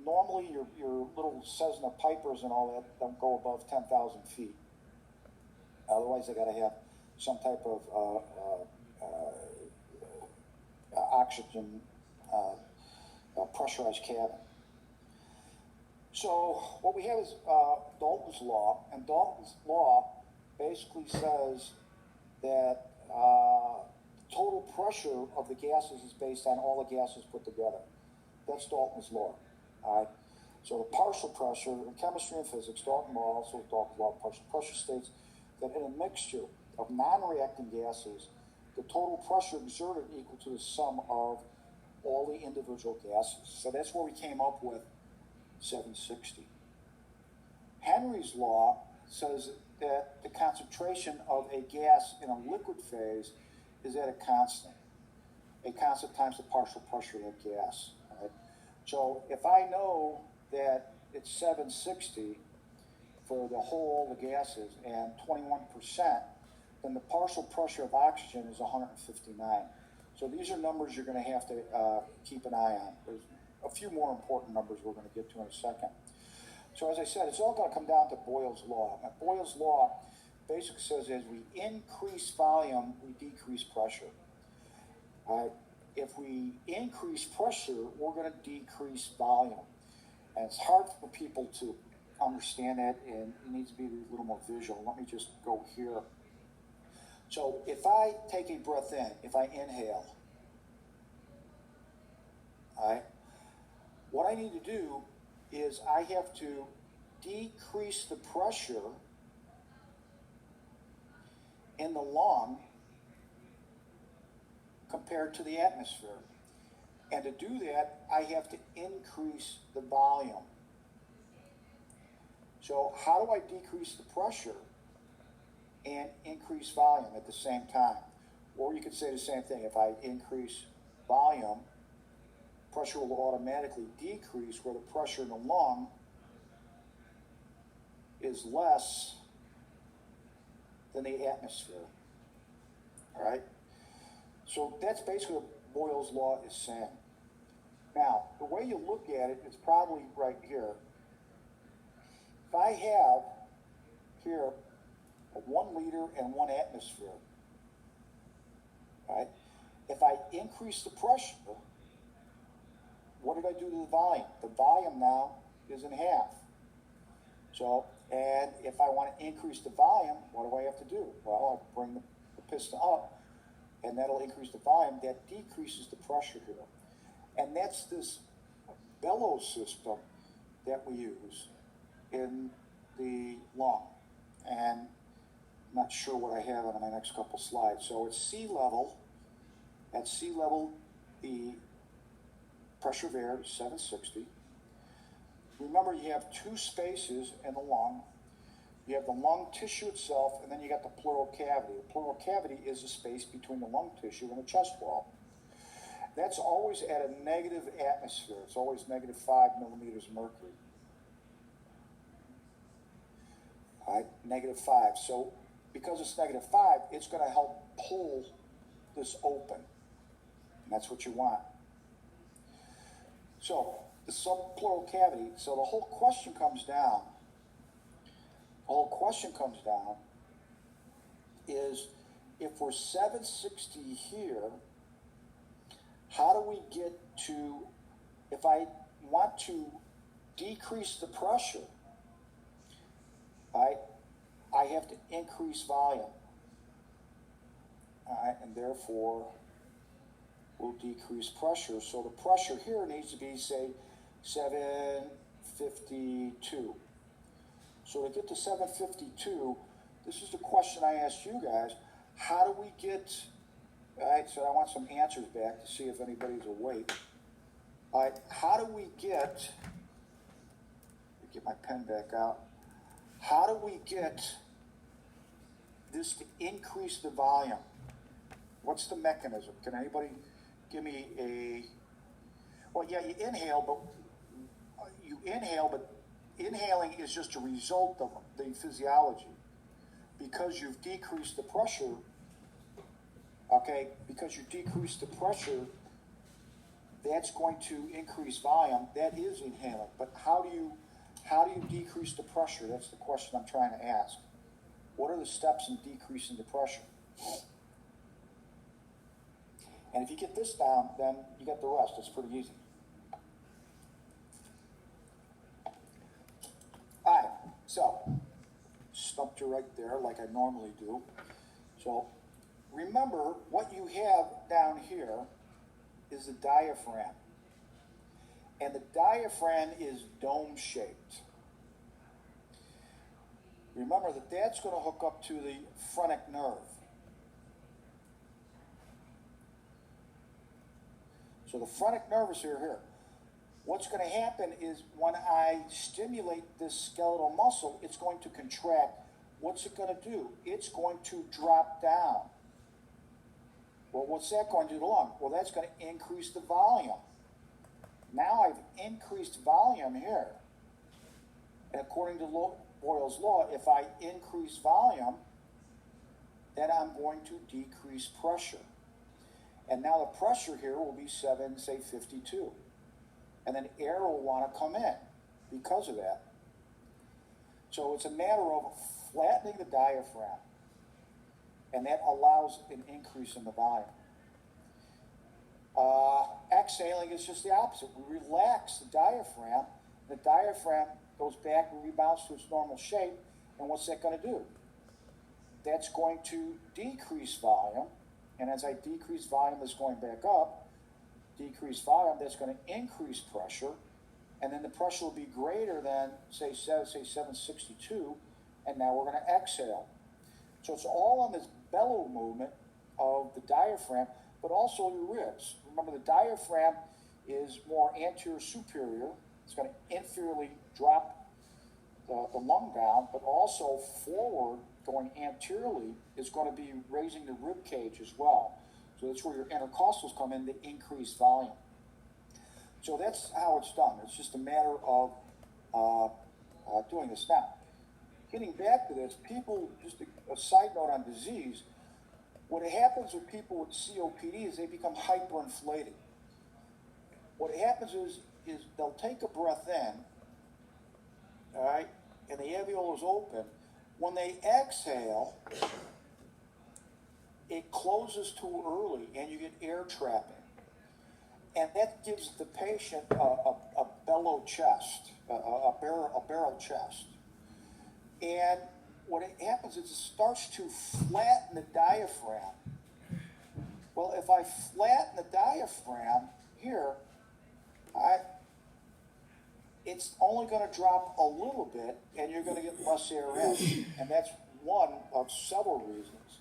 normally your little Cessna Pipers and all that don't go above 10,000 feet. Otherwise, they got to have some type of oxygen pressurized cabin. So what we have is Dalton's law, and Dalton's law basically says that total pressure of the gases is based on all the gases put together. That's Dalton's law. All right. So the partial pressure in chemistry and physics, Dalton's law, also Dalton's law of partial pressure, states that in a mixture of non-reacting gases, the total pressure exerted equal to the sum of all the individual gases. So that's where we came up with 760. Henry's law says that the concentration of a gas in a liquid phase is at a constant times the partial pressure of that gas. Right? So if I know that it's 760 for the gases, and 21%, then the partial pressure of oxygen is 159. So these are numbers you're going to have to keep an eye on. There's a few more important numbers we're going to get to in a second. So as I said, it's all going to come down to Boyle's law. Now, Boyle's law basically says as we increase volume, we decrease pressure. If we increase pressure, we're going to decrease volume. And it's hard for people to understand that, and it needs to be a little more visual. Let me just go here. So if I take a breath in, if I inhale, all right, what I need to do is I have to decrease the pressure in the lung compared to the atmosphere. And to do that, I have to increase the volume. So how do I decrease the pressure and increase volume at the same time? Or you could say the same thing. If I increase volume, pressure will automatically decrease where the pressure in the lung is less than the atmosphere. All right? So that's basically what Boyle's law is saying. Now, the way you look at it is probably right here. If I have here a 1 liter and 1 atmosphere, right? If I increase the pressure, what did I do to the volume? The volume now is in half. So, and if I want to increase the volume, what do I have to do? Well, I bring the piston up, and that'll increase the volume. That decreases the pressure here. And that's this bellows system that we use in the lung. And I'm not sure what I have on my next couple slides. So it's sea level. At sea level, the pressure of air is 760. Remember, you have two spaces in the lung. You have the lung tissue itself, and then you got the pleural cavity. The pleural cavity is the space between the lung tissue and the chest wall. That's always at a negative atmosphere. It's always -5 millimeters of mercury. All right, -5. So because it's -5, it's going to help pull this open. And that's what you want. So the subpleural cavity, so the whole question comes down, is if we're 760 here, how do we get to, if I want to decrease the pressure, right, I have to increase volume. All right, and therefore will decrease pressure. So the pressure here needs to be, say, 752. So to get to 752, this is the question I asked you guys. How do we get, all right, so I want some answers back to see if anybody's awake. All right, how do we get my pen back out. How do we get this to increase the volume? What's the mechanism? Can anybody give me a, well, yeah, you inhale, but inhaling is just a result of the physiology. Because you've decreased the pressure, okay, because you decrease the pressure, that's going to increase volume. That is inhaling. But how do you decrease the pressure? That's the question I'm trying to ask. What are the steps in decreasing the pressure? And if you get this down, then you get the rest. It's pretty easy. All right, so stumped you right there like I normally do. So remember, what you have down here is the diaphragm. And the diaphragm is dome-shaped. Remember that that's going to hook up to the phrenic nerve. So the phrenic nerve is here. What's going to happen is when I stimulate this skeletal muscle, it's going to contract. What's it going to do? It's going to drop down. Well, what's that going to do to the lung? Well, that's going to increase the volume. Now I've increased volume here. And according to Boyle's law, if I increase volume, then I'm going to decrease pressure. And now the pressure here will be 52. And then air will want to come in because of that. So it's a matter of flattening the diaphragm. And that allows an increase in the volume. Exhaling is just the opposite. We relax the diaphragm. The diaphragm goes back and rebounds to its normal shape. And what's that going to do? That's going to decrease volume. And as I decrease volume, that's going back up. Decrease volume, that's going to increase pressure. And then the pressure will be greater than, say 762. And now we're going to exhale. So it's all on this bellow movement of the diaphragm, but also your ribs. Remember, the diaphragm is more anterior superior. It's going to inferiorly drop the lung down, but also forward, going anteriorly, is going to be raising the rib cage as well. So that's where your intercostals come in to increase volume. So that's how it's done. It's just a matter of doing this. Now, getting back to this, people, just a side note on disease, what happens with people with COPD is they become hyperinflated. What happens is they'll take a breath in, all right, and the alveolus open. When they exhale, it closes too early and you get air trapping. And that gives the patient a bellow chest, a barrel chest. And what happens is it starts to flatten the diaphragm. Well, if I flatten the diaphragm here, it's only going to drop a little bit and you're going to get less air in. And that's one of several reasons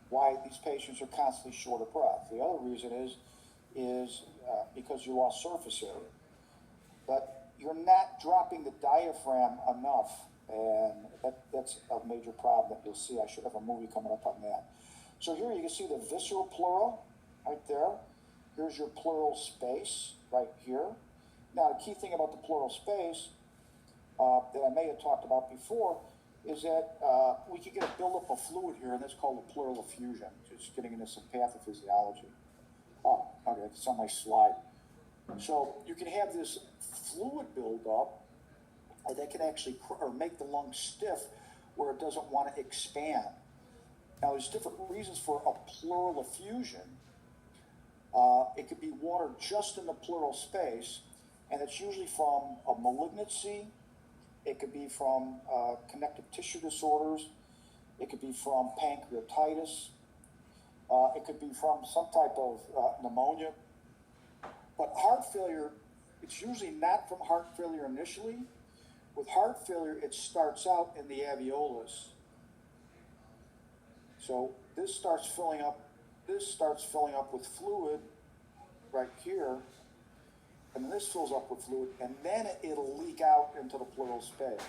why these patients are constantly short of breath. The other reason is because you lost surface area. But you're not dropping the diaphragm enough, and that's a major problem that you'll see. I should have a movie coming up on that. So here you can see the visceral pleural right there. Here's your pleural space right here. Now, the key thing about the pleural space that I may have talked about before is that we can get a buildup of fluid here, and that's called a pleural effusion. Just getting into some pathophysiology. Oh, okay, it's on my slide. So you can have this fluid buildup that can actually make the lung stiff where it doesn't want to expand. Now, there's different reasons for a pleural effusion. It could be water just in the pleural space, and it's usually from a malignancy. It could be from connective tissue disorders. It could be from pancreatitis. It could be from some type of pneumonia. But heart failure, it's usually not from heart failure initially. With heart failure, it starts out in the alveolus. So this starts filling up with fluid right here, and then this fills up with fluid, and then it'll leak out into the pleural space.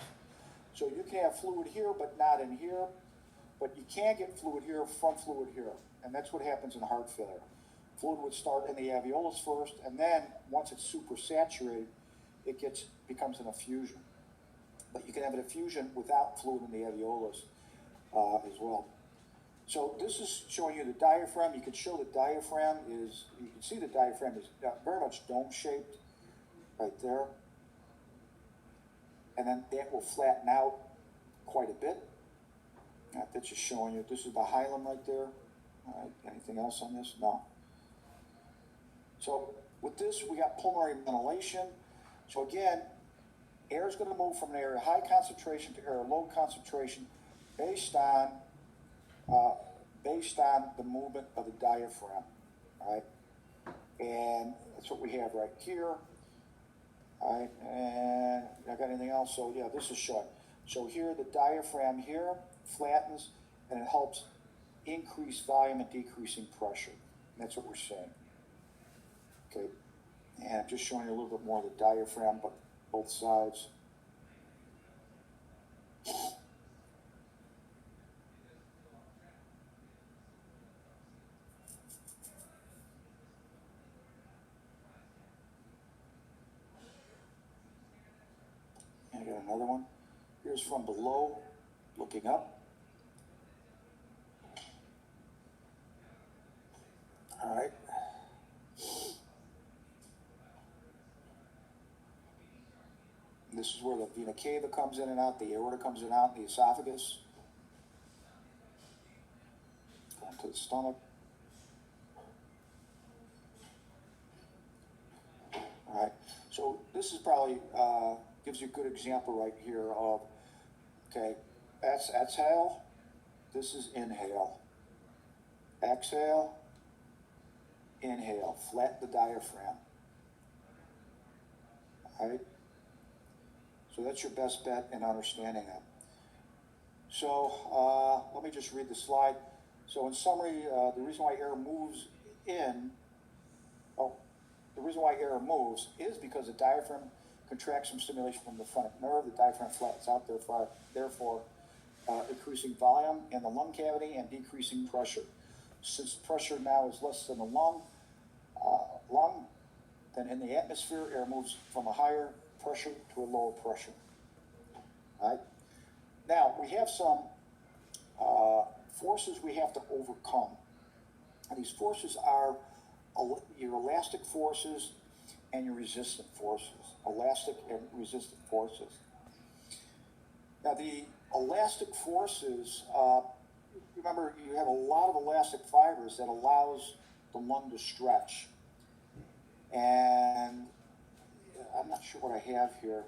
So you can have fluid here, but not in here, but you can get fluid here from fluid here, and that's what happens in heart failure. Fluid would start in the alveolus first, and then once it's supersaturated, it becomes an effusion. But you can have an effusion without fluid in the alveolus as well. So this is showing you the diaphragm. You can show the diaphragm you can see the diaphragm is very much dome-shaped right there. And then that will flatten out quite a bit. That's just showing you, this is the hilum right there. All right, anything else on this? No. So with this, we got pulmonary ventilation. So again, air is going to move from an area high concentration to area low concentration based on the movement of the diaphragm, right? And that's what we have right here. All right, and I got anything else? So yeah, this is showing. So here, the diaphragm here flattens, and it helps increase volume and decreasing pressure. And that's what we're saying. Okay, and I'm just showing you a little bit more of the diaphragm, but both sides. And I got another one. Here's from below, looking up. All right. This is where the vena cava comes in and out, the aorta comes in and out, the esophagus. Going to the stomach. All right. So this is probably gives you a good example right here of, okay, that's exhale. This is inhale. Exhale. Inhale. Flatten the diaphragm. All right. So that's your best bet in understanding that. So let me just read the slide. So in summary, the reason why air moves is because the diaphragm contracts from stimulation from the phrenic nerve. The diaphragm flattens out, therefore increasing volume in the lung cavity and decreasing pressure. Since pressure now is less than the lung, then in the atmosphere, air moves from a higher pressure to a lower pressure. All right? Now, we have some forces we have to overcome. And these forces are your elastic forces and your resistant forces. Elastic and resistant forces. Now, the elastic forces, remember, you have a lot of elastic fibers that allows the lung to stretch. And I'm not sure what I have here.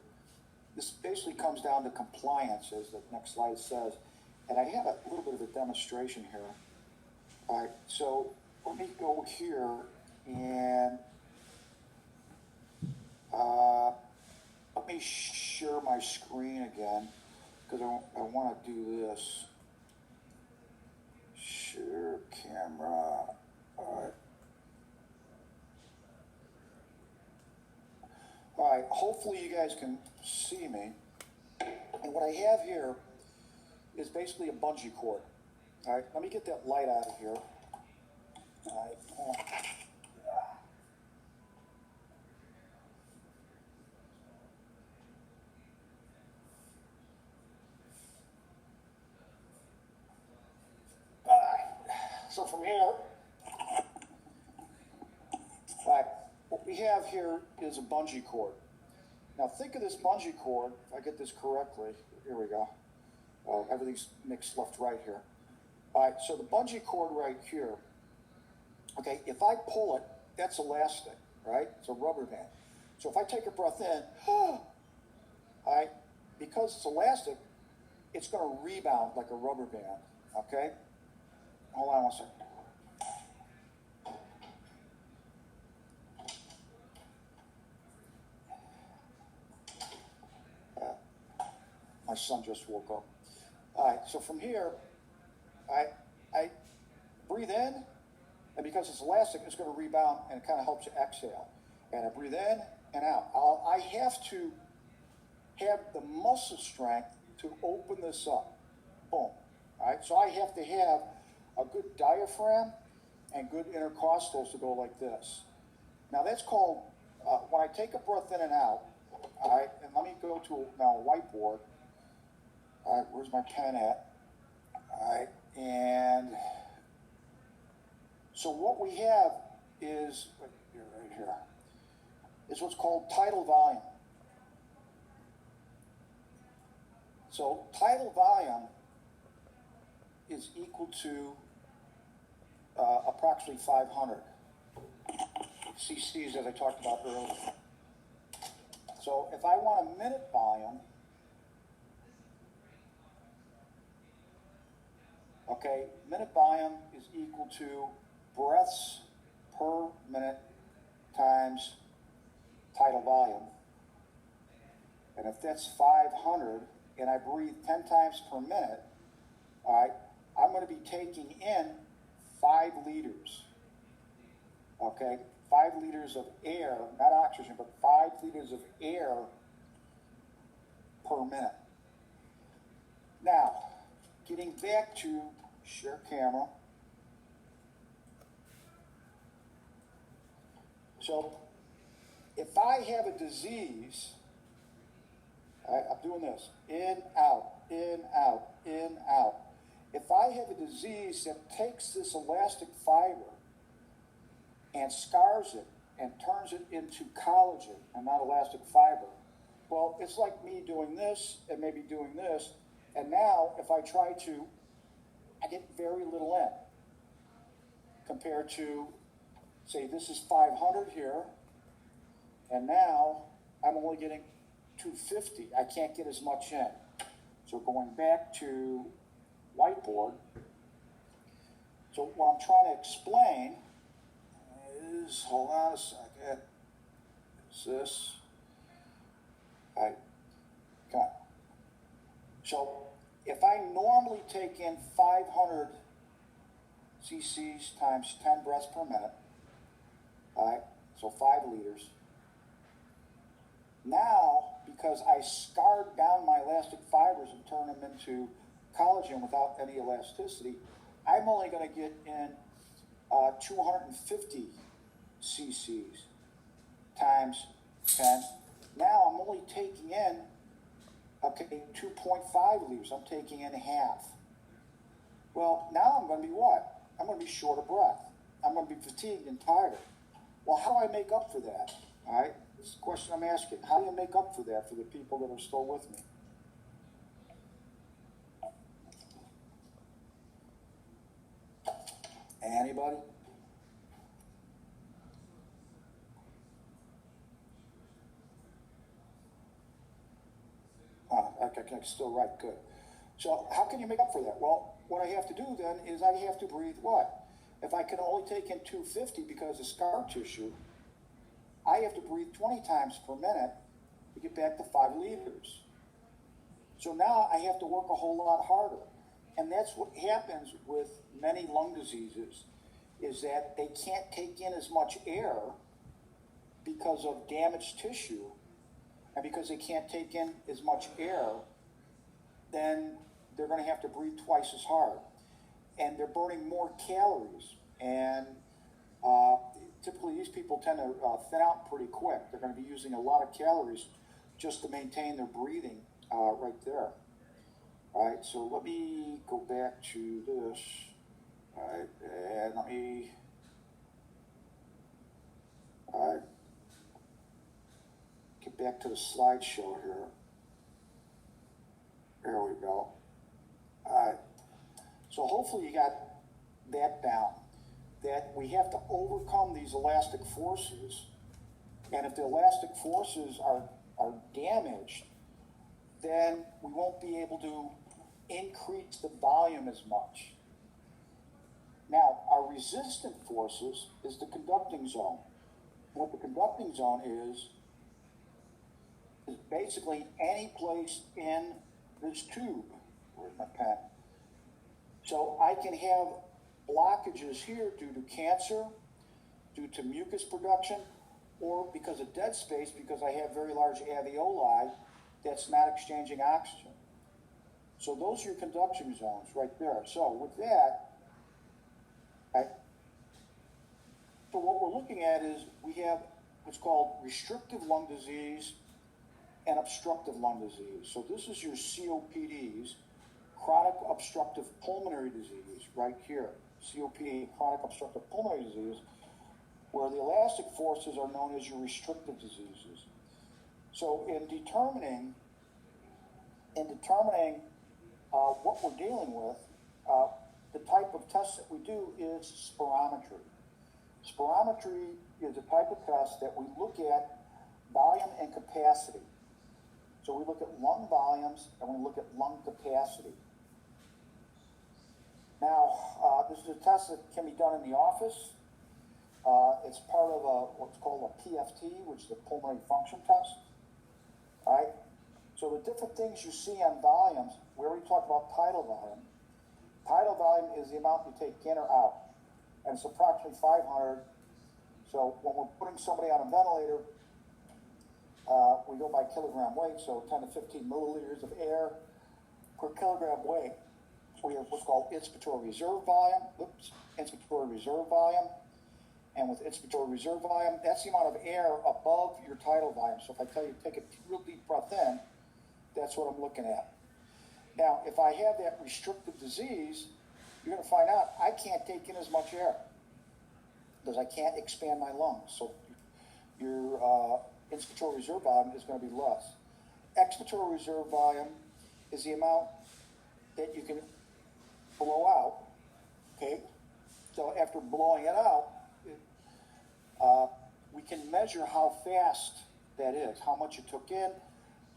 This basically comes down to compliance, as the next slide says. And I have a little bit of a demonstration here. All right, so let me go here and let me share my screen again, because I want to do this. Share camera. All right. All right, hopefully you guys can see me. And what I have here is basically a bungee cord. All right, let me get that light out of here. All right. So from here, all right, what we have here is a bungee cord. Now think of this bungee cord, if I get this correctly, here we go. Everything's mixed left-right here. All right, so the bungee cord right here, okay, if I pull it, that's elastic, right? It's a rubber band. So if I take a breath in, all right, because it's elastic, it's going to rebound like a rubber band, okay? Hold on one second. My son just woke up. All right, so from here, I breathe in, and because it's elastic, it's going to rebound, and it kind of helps you exhale. And I breathe in and out. I have to have the muscle strength to open this up. Boom. All right, so I have to have a good diaphragm and good intercostals to go like this. Now that's called, when I take a breath in and out, all right, and let me go to now a whiteboard. All right, where's my pen at? All right, and so what we have is, right here, is what's called tidal volume. So tidal volume is equal to approximately 500 cc's, as I talked about earlier. So if I want a minute volume, okay, minute volume is equal to breaths per minute times tidal volume. And if that's 500 and I breathe 10 times per minute, all right, I'm going to be taking in 5 liters. Okay, 5 liters of air, not oxygen, but 5 liters of air per minute. Now, getting back to share camera. So, if I have a disease, I'm doing this, in, out, in, out, in, out. If I have a disease that takes this elastic fiber and scars it and turns it into collagen and not elastic fiber, well, it's like me doing this and maybe doing this, and now if I try to, I get very little in compared to, say, this is 500 here, and now I'm only getting 250. I can't get as much in. So going back to whiteboard, so what I'm trying to explain is, hold on a second, is this, okay. So if I normally take in 500 cc's times 10 breaths per minute, all right, so 5 liters. Now, because I scarred down my elastic fibers and turned them into collagen without any elasticity, I'm only going to get in 250 cc's times 10. Now I'm only taking in Okay, 2.5 liters, I'm taking in half. Well, now I'm going to be what? I'm going to be short of breath. I'm going to be fatigued and tired. Well, how do I make up for that? All right, this is the question I'm asking. How do you make up for that for the people that are still with me? Anybody? I can still write, good. So how can you make up for that? Well, what I have to do then is I have to breathe what? If I can only take in 250 because of scar tissue, I have to breathe 20 times per minute to get back to 5 liters. So now I have to work a whole lot harder. And that's what happens with many lung diseases, is that they can't take in as much air because of damaged tissue. And because they can't take in as much air, then they're going to have to breathe twice as hard. And they're burning more calories. And typically these people tend to thin out pretty quick. They're going to be using a lot of calories just to maintain their breathing right there. All right, so let me go back to this. All right, and let me, all right, get back to the slideshow here. There we go. All right, so hopefully you got that down, that we have to overcome these elastic forces, and if the elastic forces are damaged, then we won't be able to increase the volume as much. Now, our resistant forces is the conducting zone. What the conducting zone is basically any place in this tube. Where's my pen? So I can have blockages here due to cancer, due to mucus production, or because of dead space, because I have very large alveoli that's not exchanging oxygen. So those are your conduction zones right there. So with that, so what we're looking at is we have what's called restrictive lung disease and obstructive lung disease. So this is your COPDs, chronic obstructive pulmonary disease, right here. COPD, chronic obstructive pulmonary disease, where the elastic forces are known as your restrictive diseases. So in determining what we're dealing with, the type of test that we do is spirometry. Spirometry is a type of test that we look at volume and capacity. So we look at lung volumes and we look at lung capacity. Now, this is a test that can be done in the office. It's part of what's called a PFT, which is a pulmonary function test. All right. So the different things you see on volumes, we already talked about tidal volume. Tidal volume is the amount you take in or out, and it's approximately 500. So when we're putting somebody on a ventilator, we go by kilogram weight, so 10 to 15 milliliters of air per kilogram weight. We have what's called inspiratory reserve volume. Inspiratory reserve volume. And with inspiratory reserve volume, that's the amount of air above your tidal volume. So if I tell you to take a real deep breath in, that's what I'm looking at. Now, if I have that restrictive disease, you're going to find out I can't take in as much air because I can't expand my lungs. So your inspiratory reserve volume is going to be less. Expiratory reserve volume is the amount that you can blow out. Okay? So after blowing it out, we can measure how fast that is, how much you took in,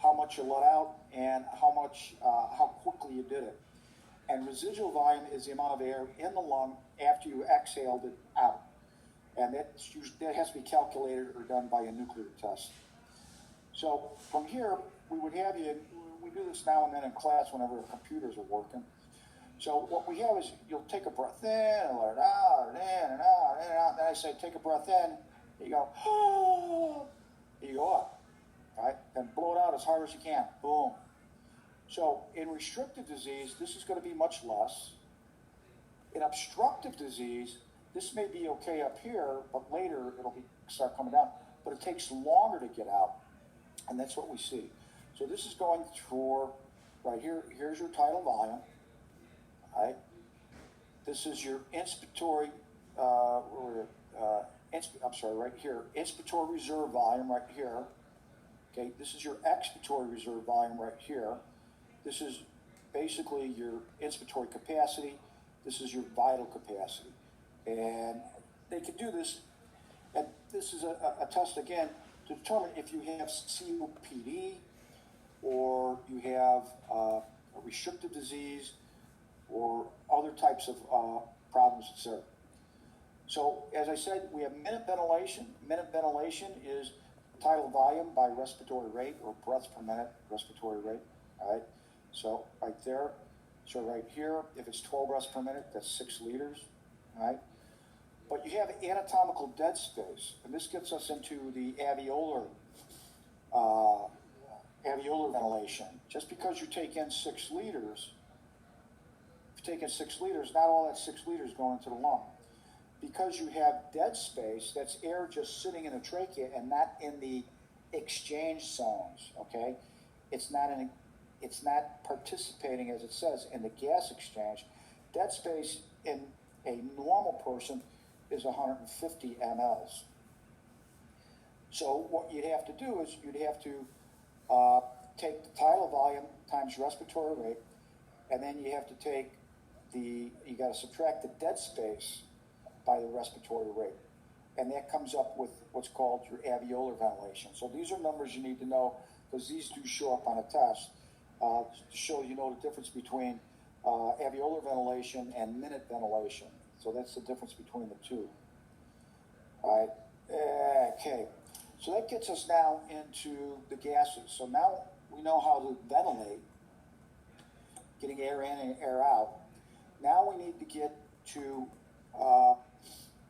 how much you let out, and how quickly you did it. And residual volume is the amount of air in the lung after you exhaled it out. And that has to be calculated or done by a nuclear test. So from here, we would have you, we do this now and then in class whenever the computers are working. So what we have is you'll take a breath in and let it out, and in and out, in and out. Then I say take a breath in, you go, oh, you go up, right? Then blow it out as hard as you can, boom. So in restrictive disease, this is going to be much less. In obstructive disease, this may be okay up here, but later it'll start coming down. But it takes longer to get out, and that's what we see. So this is going for, right here, here's your tidal volume, all right? This is your inspiratory, I'm sorry, right here, inspiratory reserve volume right here. Okay, this is your expiratory reserve volume right here. This is basically your inspiratory capacity. This is your vital capacity. And they can do this, and this is a test again to determine if you have COPD or you have a restrictive disease or other types of problems, etc. So, as I said, we have minute ventilation. Minute ventilation is tidal volume by respiratory rate, or breaths per minute respiratory rate. All right. So right there. So right here, if it's 12 breaths per minute, that's 6 liters. All right. But you have anatomical dead space, and this gets us into the alveolar ventilation. Just because you take in 6 liters, if you take in 6 liters, not all that 6 liters going into the lung. Because you have dead space, that's air just sitting in the trachea and not in the exchange zones, okay? It's not participating, as it says, in the gas exchange. Dead space in a normal person is 150 mLs. So what you'd have to do is you'd have to take the tidal volume times respiratory rate, and then you have to take you got to subtract the dead space by the respiratory rate. And that comes up with what's called your alveolar ventilation. So these are numbers you need to know, because these do show up on a test to show you know the difference between alveolar ventilation and minute ventilation. So that's the difference between the two. All right. Okay. So that gets us now into the gases. So now we know how to ventilate, getting air in and air out. Now we need to get to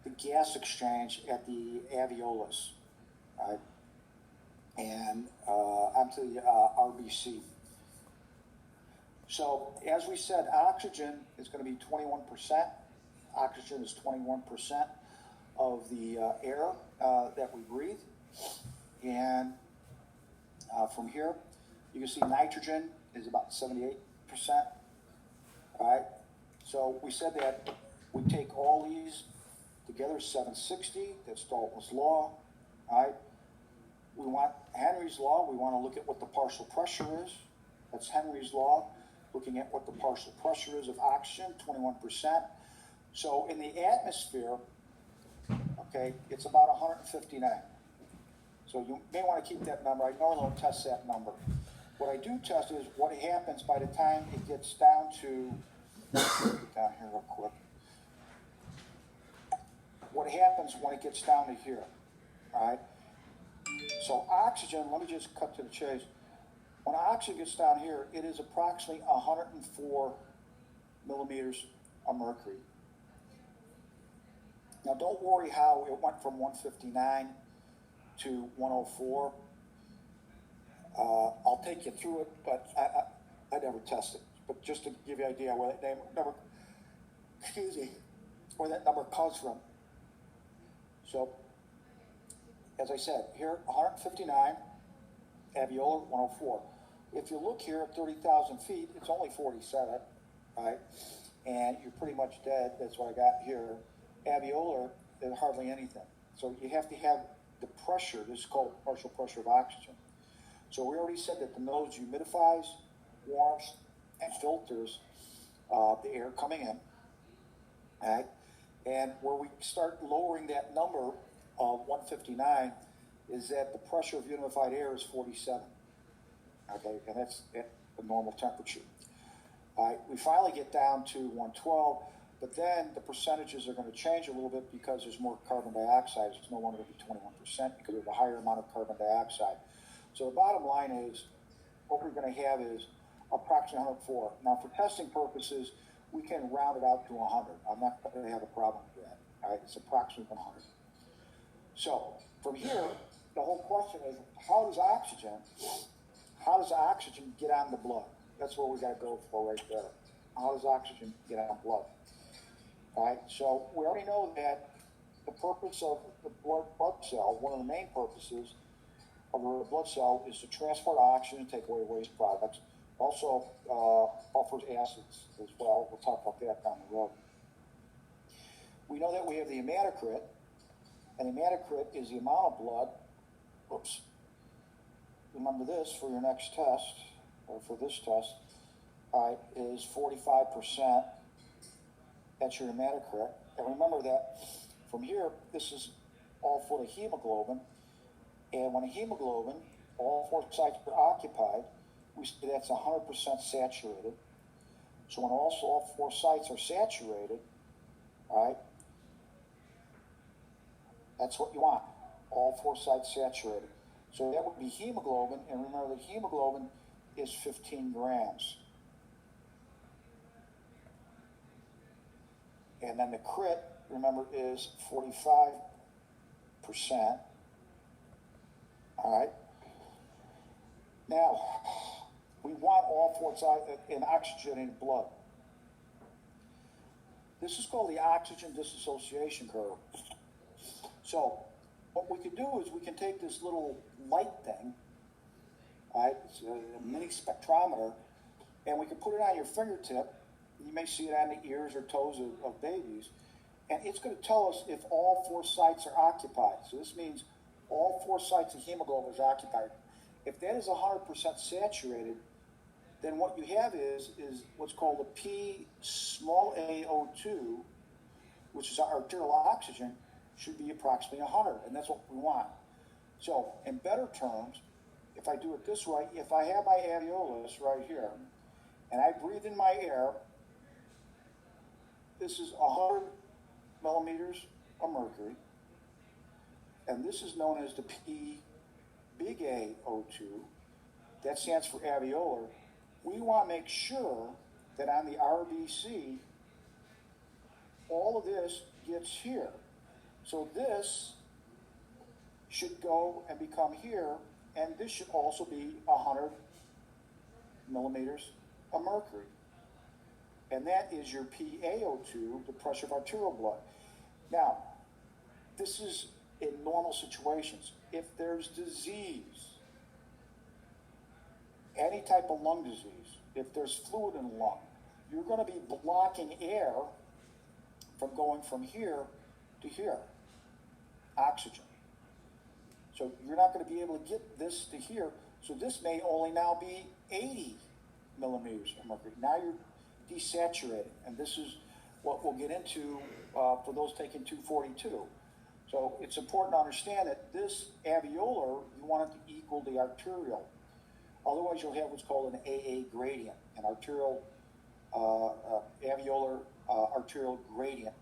the gas exchange at the alveolus, right? And onto the RBC. So as we said, oxygen is going to be 21%. Oxygen is 21% of the air that we breathe. And from here, you can see nitrogen is about 78%. All right. So we said that we take all these together, 760. That's Dalton's law. All right. We want Henry's law. We want to look at what the partial pressure is. That's Henry's law. Looking at what the partial pressure is of oxygen, 21%. So in the atmosphere, okay, it's about 159. So you may want to keep that number. I normally don't test that number. What I do test is what happens by the time it gets down to, get down here real quick. What happens when it gets down to here, all right? So oxygen, let me just cut to the chase. When oxygen gets down here, it is approximately 104 millimeters of mercury. Now don't worry how it went from 159 to 104. I'll take you through it, but I never test it. But just to give you an idea where that number, where that number comes from. So, as I said, here 159, alveolar 104. If you look here at 30,000 feet, it's only 47, right? And you're pretty much dead. That's what I got here. Alveolar, there's hardly anything. So you have to have the pressure. This is called partial pressure of oxygen. So we already said that the nose humidifies, warms, and filters the air coming in. Right? And where we start lowering that number of 159 is that the pressure of unified air is 47. Okay, and that's at the normal temperature. All right, we finally get down to 112, but then the percentages are going to change a little bit because there's more carbon dioxide. It's no longer going to be 21% because we have a higher amount of carbon dioxide. So the bottom line is, what we're going to have is approximately 104. Now, for testing purposes, we can round it out to 100. I'm not going to have a problem with that. All right, it's approximately 100. So from here, the whole question is, how does oxygen get on the blood? That's what we got to go for right there. How does oxygen get on blood? All right, so we already know that the purpose of the blood cell, one of the main purposes, of a red blood cell is to transport oxygen and take away waste products. Also buffers acids as well. We'll talk about that down the road. We know that we have the hematocrit, and the hematocrit is the amount of blood. Oops. Remember this for your next test, or for this test, is 45%. That's your hematocrit. And remember that from here, this is all for the hemoglobin. And when a hemoglobin, all four sites are occupied, we say that's 100% saturated. So when also all four sites are saturated, all right, that's what you want, all four sites saturated. So that would be hemoglobin, and remember that hemoglobin is 15 grams. And then the crit, remember, is 45%. All right. Now, we want all four sides in oxygenated blood. This is called the oxygen dissociation curve. So, what we can do is we can take this little light thing, all right, it's a mini spectrometer, and we can put it on your fingertip. You may see it on the ears or toes of babies, and it's going to tell us if all four sites are occupied. So this means all four sites of hemoglobin is occupied. If that is 100% saturated, then what you have is what's called a P small a O2, which is our arterial oxygen, should be approximately 100, and that's what we want. So in better terms, if I do it this way, if I have my alveolus right here, and I breathe in my air, this is 100 millimeters of mercury, and this is known as the P big A O2. That stands for alveolar. We want to make sure that on the RBC, all of this gets here. So this should go and become here, and this should also be 100 millimeters of mercury. And that is your PaO2, the pressure of arterial blood. Now, this is in normal situations. If there's disease, any type of lung disease, if there's fluid in the lung, you're going to be blocking air from going from here to here, oxygen. So you're not going to be able to get this to here. So this may only now be 80 millimeters of mercury. Now you're desaturated, and this is what we'll get into for those taking 242. So it's important to understand that this alveolar, you want it to equal the arterial. Otherwise, you'll have what's called an AA gradient, an arterial, alveolar arterial gradient.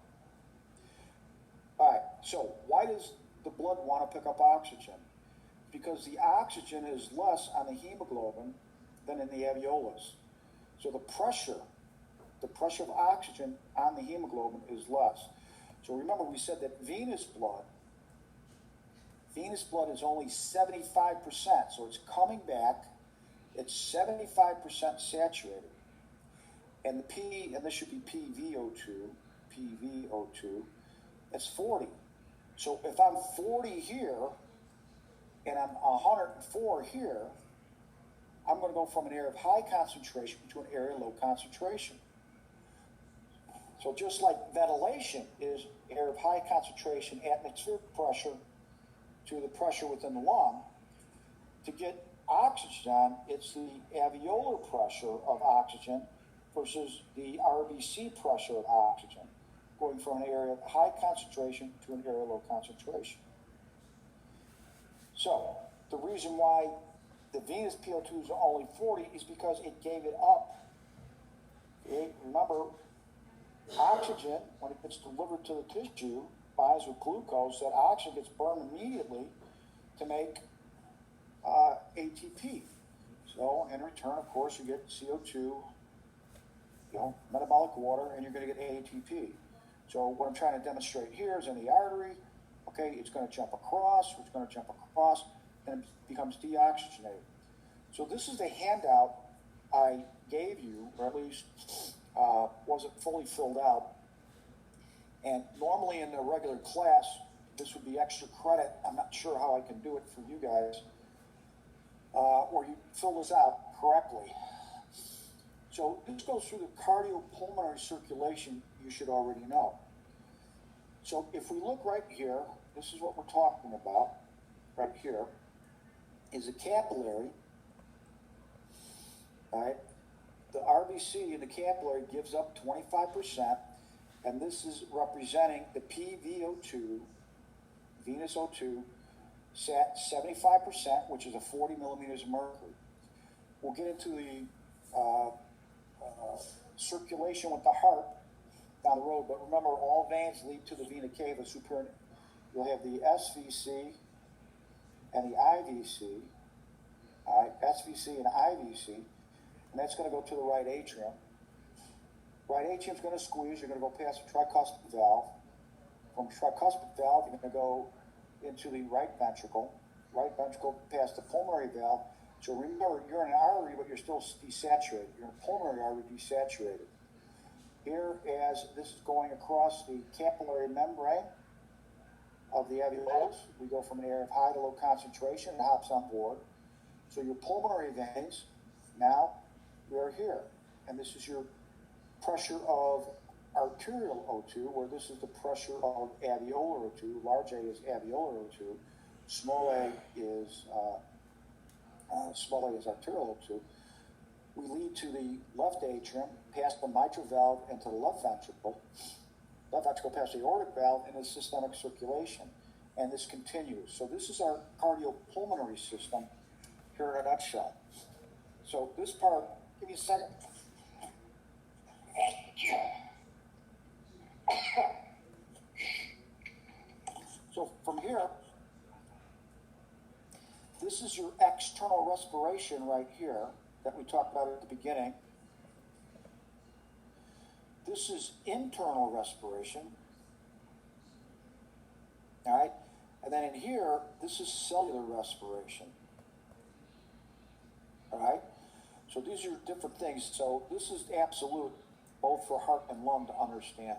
All right, so why does the blood want to pick up oxygen? Because the oxygen is less on the hemoglobin than in the alveolus. So the pressure of oxygen on the hemoglobin is less. So remember, we said that venous blood is only 75%, so it's coming back. It's 75% saturated. And the P, and this should be PVO2, that's 40. So if I'm 40 here, and I'm 104 here, I'm going to go from an area of high concentration to an area of low concentration. So just like ventilation is air of high concentration atmospheric pressure to the pressure within the lung, to get oxygen, it's the alveolar pressure of oxygen versus the RBC pressure of oxygen, going from an area of high concentration to an area of low concentration. So the reason why the venous PO2 is only 40 is because it gave it up. Remember, oxygen, when it gets delivered to the tissue, binds with glucose. That oxygen gets burned immediately to make ATP. So in return, of course, you get CO2, metabolic water, and you're going to get ATP. So what I'm trying to demonstrate here is in the artery, okay, it's going to jump across, and it becomes deoxygenated. So this is the handout I gave you, or at least wasn't fully filled out. And normally in a regular class, this would be extra credit. I'm not sure how I can do it for you guys. or you fill this out correctly. So this goes through the cardiopulmonary circulation you should already know. So if we look right here, this is what we're talking about, right here, is a capillary, right? The RBC in the capillary gives up 25%, and this is representing the PVO2, venous O2, sat 75%, which is a 40 millimeters of mercury. We'll get into the circulation with the heart down the road, but remember, all veins lead to the vena cava superior. You'll have the SVC and the IVC, all right, SVC and IVC, and that's going to go to the right atrium. Right atrium is going to squeeze. You're going to go past the tricuspid valve. From tricuspid valve, you're going to go into the right ventricle past the pulmonary valve. So remember, you're in an artery, but you're still desaturated. You're in a pulmonary artery desaturated. Here, as this is going across the capillary membrane of the alveolus, we go from an area of high to low concentration and hops on board. So your pulmonary veins, now we are here. And this is your pressure of arterial O2, where this is the pressure of alveolar O2. Large A is alveolar O2. Small a is arterial O2. We lead to the left atrium, past the mitral valve, into the left ventricle past the aortic valve, into systemic circulation. And this continues. So this is our cardiopulmonary system here in a nutshell. So this part, give me a second. So from here, this is your external respiration right here that we talked about at the beginning. This is internal respiration. All right? And then in here, this is cellular respiration. All right? So these are different things. So this is absolute, both for heart and lung to understand.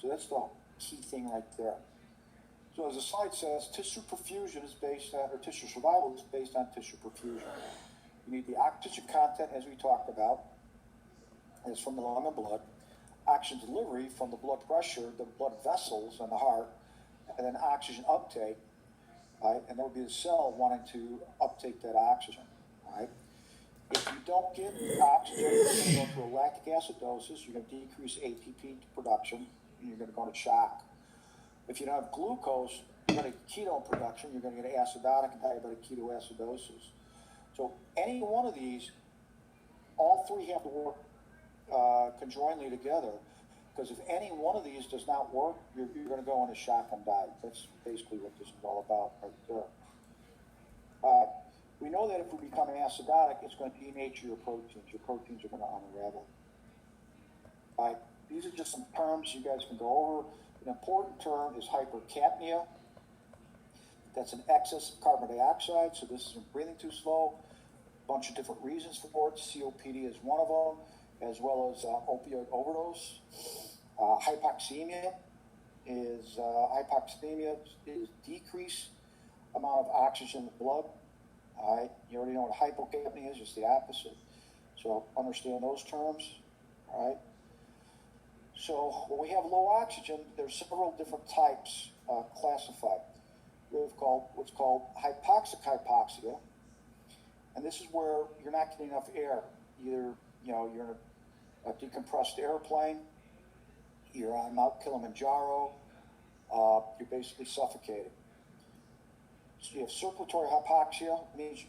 So that's the key thing right there. So as the slide says, tissue perfusion is based on, or tissue survival is based on tissue perfusion. You need the oxygen content, as we talked about, is from the lung and blood. Oxygen delivery from the blood pressure, the blood vessels and the heart, and then oxygen uptake, right? And that would be the cell wanting to uptake that oxygen, right? If you don't get oxygen, you're going to go through a lactic acidosis, you're going to decrease ATP production, and you're going to go into shock. If you don't have glucose, you're going to get ketone production, you're going to get acidotic and diabetic ketoacidosis. So any one of these, all three have to work conjointly together, because if any one of these does not work, you're going to go into shock and die. That's basically what this is all about right there. We know that if we become acidotic, it's going to denature your proteins. Your proteins are going to unravel. These are just some terms you guys can go over. An important term is hypercapnia. That's an excess of carbon dioxide, so this is breathing too slow. A bunch of different reasons for it. COPD is one of them, as well as opioid overdose. Hypoxemia is decreased amount of oxygen in the blood. All right, you already know what hypocapnia is, just the opposite. So understand those terms. All right. So when we have low oxygen, there's several different types classified. We have what's called hypoxic hypoxia, and this is where you're not getting enough air. Either you're in a decompressed airplane, you're on Mount Kilimanjaro, you're basically suffocating. So you have circulatory hypoxia, means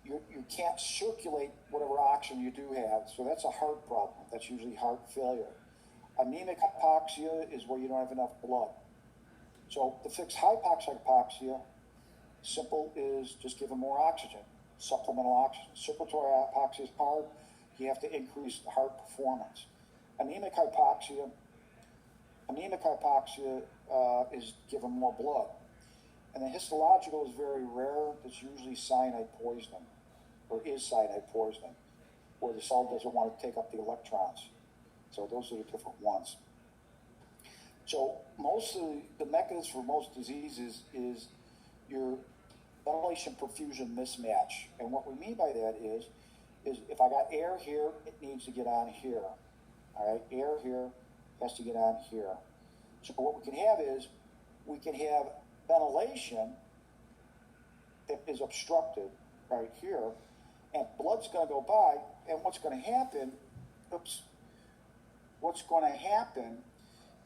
you can't circulate whatever oxygen you do have. So that's a heart problem. That's usually heart failure. Anemic hypoxia is where you don't have enough blood. So to fix hypoxic hypoxia, simple is just give them more oxygen, supplemental oxygen. Circulatory hypoxia is hard. You have to increase the heart performance. Anemic hypoxia is give them more blood. And the histological is very rare. It's usually cyanide poisoning, or is cyanide poisoning, where the cell doesn't want to take up the electrons. So those are the different ones. So most of the mechanism for most diseases is your ventilation perfusion mismatch. And what we mean by that is if I got air here, it needs to get on here. All right, air here has to get on here. So what we can have is we can have ventilation that is obstructed right here, and blood's going to go by, and what's going to happen, what's going to happen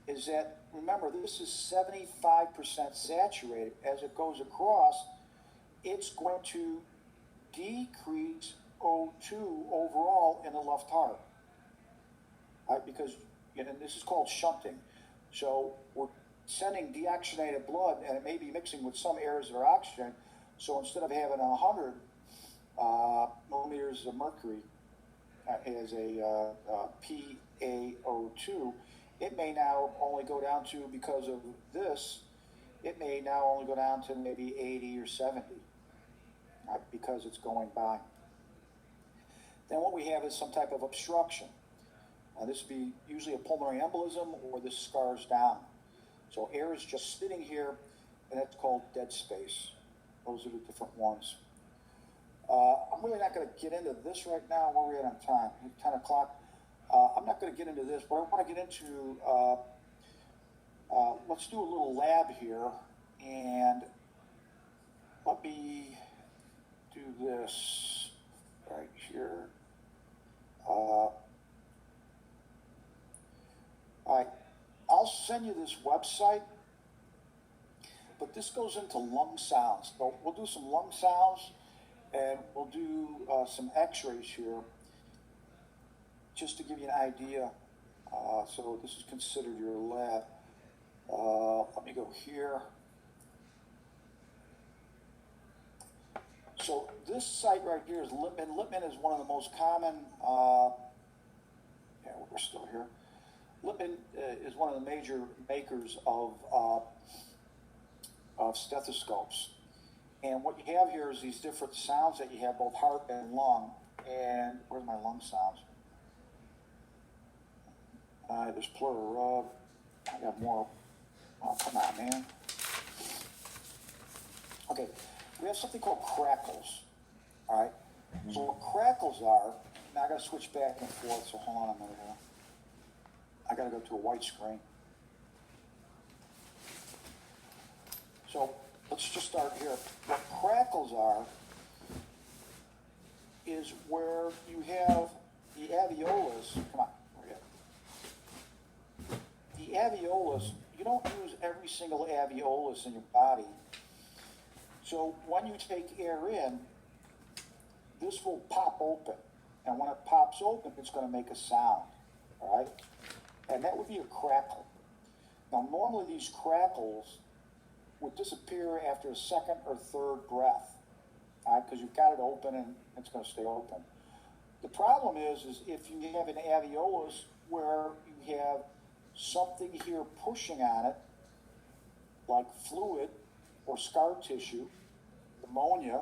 is that, remember, this is 75% saturated. As it goes across, it's going to decrease O2 overall in the left heart. Right? Because, and this is called shunting. So we're sending deoxygenated blood, and it may be mixing with some areas that are oxygen. So instead of having 100 millimeters of mercury as a PaO2, it may now only go down to, because of this, it may now only go down to maybe 80 or 70 because it's going by. Then what we have is some type of obstruction. This would be usually a pulmonary embolism, or this scars down. So air is just sitting here, and that's called dead space. Those are the different ones. I'm really not going to get into this right now. Where are we at on time? 10 o'clock. I'm not going to get into this, but I want to get into, let's do a little lab here, and let me do this right here. All right, I'll send you this website, but this goes into lung sounds. So we'll do some lung sounds, and we'll do some x-rays here, just to give you an idea. So this is considered your lab. Let me go here. So this site right here is Lippmann. Lippmann is one of the most common, yeah, we're still here. Lippmann is one of the major makers of stethoscopes. And what you have here is these different sounds that you have, both heart and lung. And where's my lung sounds? There's pleural rub. I got more. Oh, come on, man. Okay, we have something called crackles. All right. So what crackles are, now I got to switch back and forth, so hold on a minute here. I got to go to a white screen. So let's just start here. What crackles are is where you have the alveolus. Come on, where are you? The alveolus, you don't use every single alveolus in your body. So when you take air in, this will pop open. And when it pops open, it's going to make a sound. All right? And that would be a crackle. Now, normally these crackles would disappear after a second or third breath, all right, because you've got it open and it's going to stay open. The problem is if you have an alveolus where you have something here pushing on it, like fluid or scar tissue, pneumonia,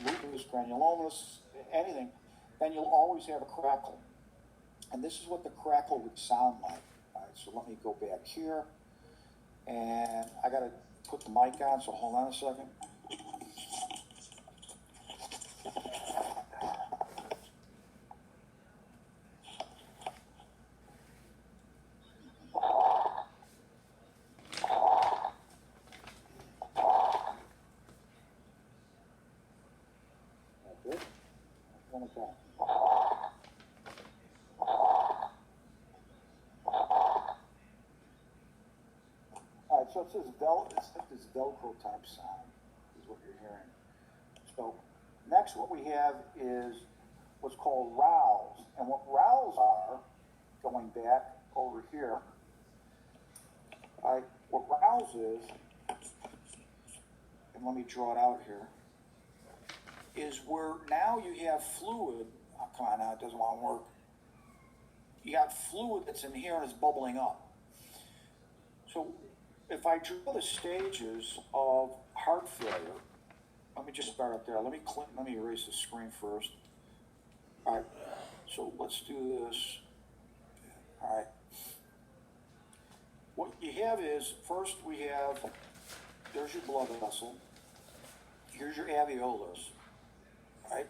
lupus, granulomas, anything, then you'll always have a crackle. And this is what the crackle would sound like. All right, so let me go back here. And I got to put the mic on, so hold on a second. That's it. One more time. So it says it's like this Velcro type sound is what you're hearing. So next what we have is what's called rowels. And what rowels are, going back over here, what rowels is, and let me draw it out here, is where now you have fluid. Oh, come on now, it doesn't want to work. You got fluid that's in here and it's bubbling up. So if I draw the stages of heart failure, let me just start up there. Let me erase the screen first. All right, so let's do this. All right. What you have is, first we have there's your blood vessel. Here's your alveolus, right?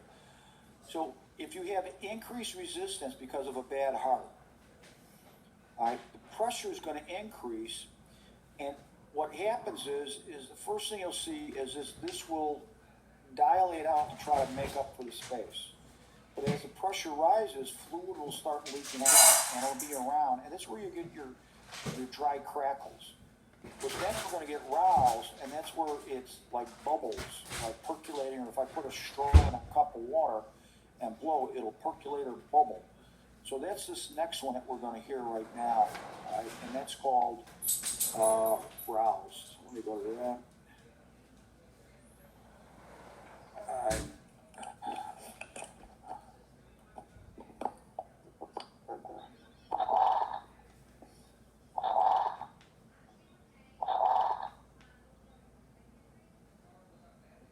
So if you have increased resistance because of a bad heart, all right, the pressure is going to increase, and what happens is the first thing you'll see is this will dilate out to try to make up for the space. But as the pressure rises, fluid will start leaking out, and it'll be around, and that's where you get your dry crackles. But then we're going to get roused, and that's where it's like bubbles, like percolating, or if I put a straw in a cup of water and blow, it'll percolate or bubble. So that's this next one that we're going to hear right now, right? And that's called roused. Let me go to that. All right.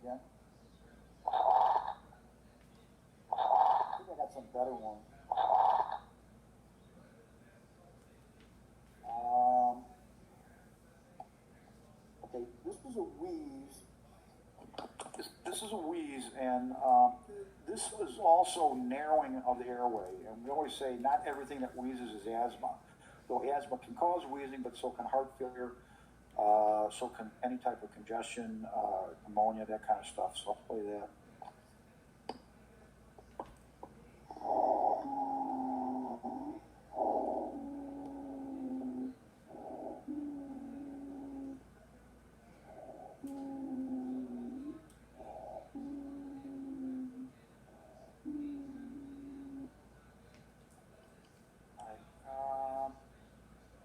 Again. I think I got some better ones. Okay, this is a wheeze. This is a wheeze, and this is also narrowing of the airway. And we always say not everything that wheezes is asthma. Though asthma can cause wheezing, but so can heart failure, so can any type of congestion, pneumonia, that kind of stuff. So I'll play that.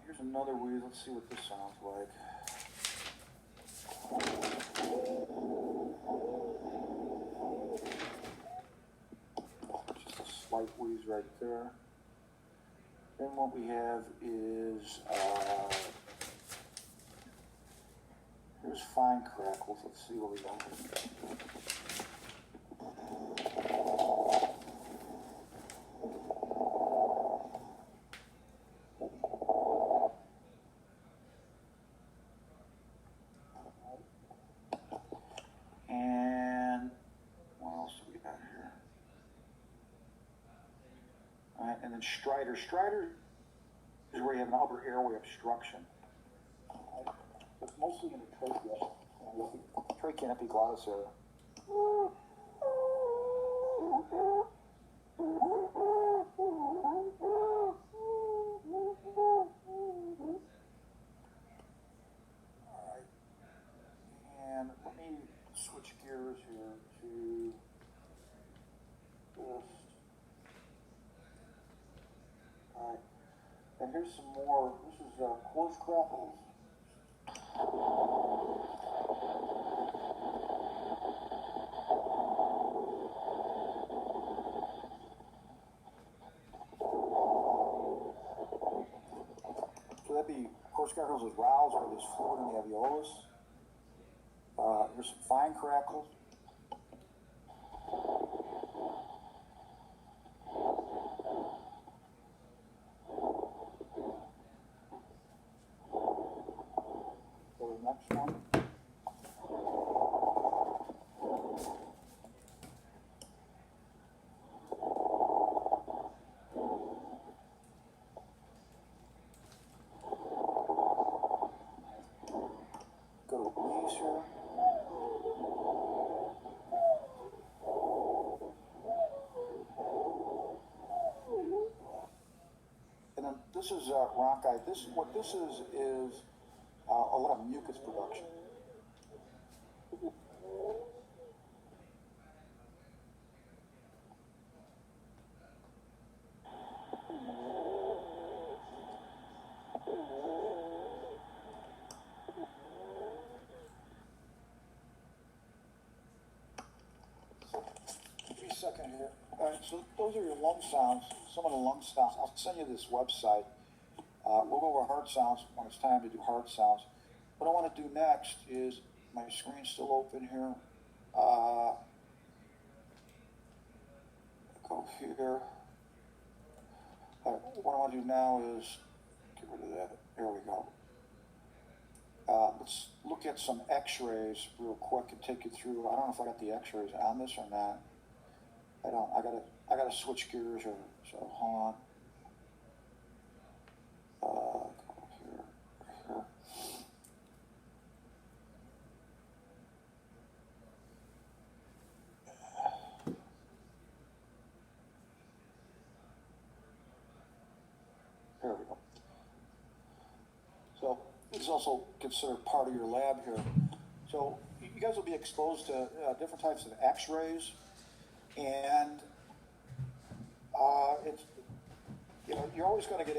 Here's another wheeze. Let's see what this sounds like. Just a slight wheeze right there. Then what we have is, here's fine crackles. Let's see what we got. And what else do we got here? All right, and then stridor. Stridor is where you have an upper airway obstruction. Right? It's mostly in the trachea and epiglottis area. Alright. And let me switch gears here to this. Alright. And here's some more. This is coarse crackles. So that'd be coarse crackles is roused where there's fluid in the alveolus. Here's some fine crackles. So the next one. Go to wheeze here. And then this is rhonchi. What this is a lot of mucus production. Give me a second here. All right, so those are your lung sounds. Some of the lung sounds. I'll send you this website. We'll go over heart sounds when it's time to do heart sounds. What I want to do next is, my screen's still open here. Go here. What I want to do now is get rid of that. There we go. Let's look look at some x-rays real quick and take you through. I don't know if I got the x-rays on this or not. I don't. I gotta switch gears here. So hold on. Go here. Here we go. So this is also considered part of your lab here. So you guys will be exposed to different types of x-rays, and it's, you're always going to get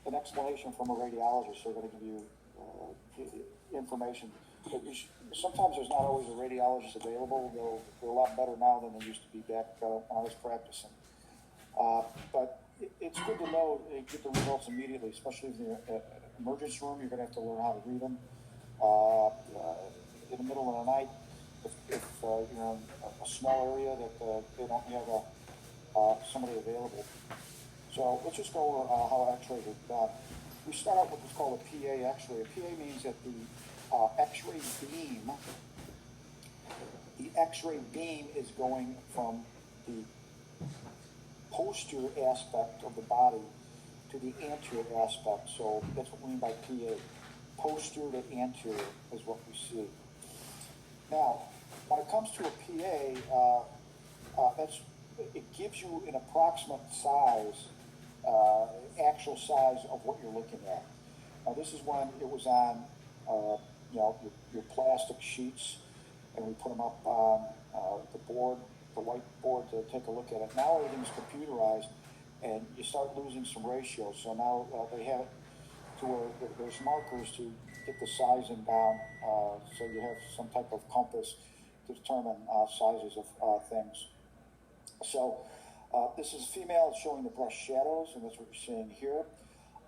an explanation from a radiologist. They're going to give you information. But sometimes there's not always a radiologist available. They're a lot better now than they used to be back when I was practicing. But it's good to know and get the results immediately, especially if you're in an emergency room. You're going to have to learn how to read them. In the middle of the night, if you're in a small area that they don't have somebody available. So let's just go over how x-rays are done. We start out with what's called a PA x-ray. A PA means that the x-ray beam is going from the posterior aspect of the body to the anterior aspect. So that's what we mean by PA. Posterior to anterior is what we see. Now, when it comes to a PA, it gives you an approximate size, actual size of what you're looking at. Now, this is when it was on, your plastic sheets, and we put them up on the board, the white board, to take a look at it. Now everything's computerized, and you start losing some ratios. So now they have it to where there's markers to get the sizing down, so you have some type of compass to determine sizes of things. So this is female showing the breast shadows, and that's what you're seeing here.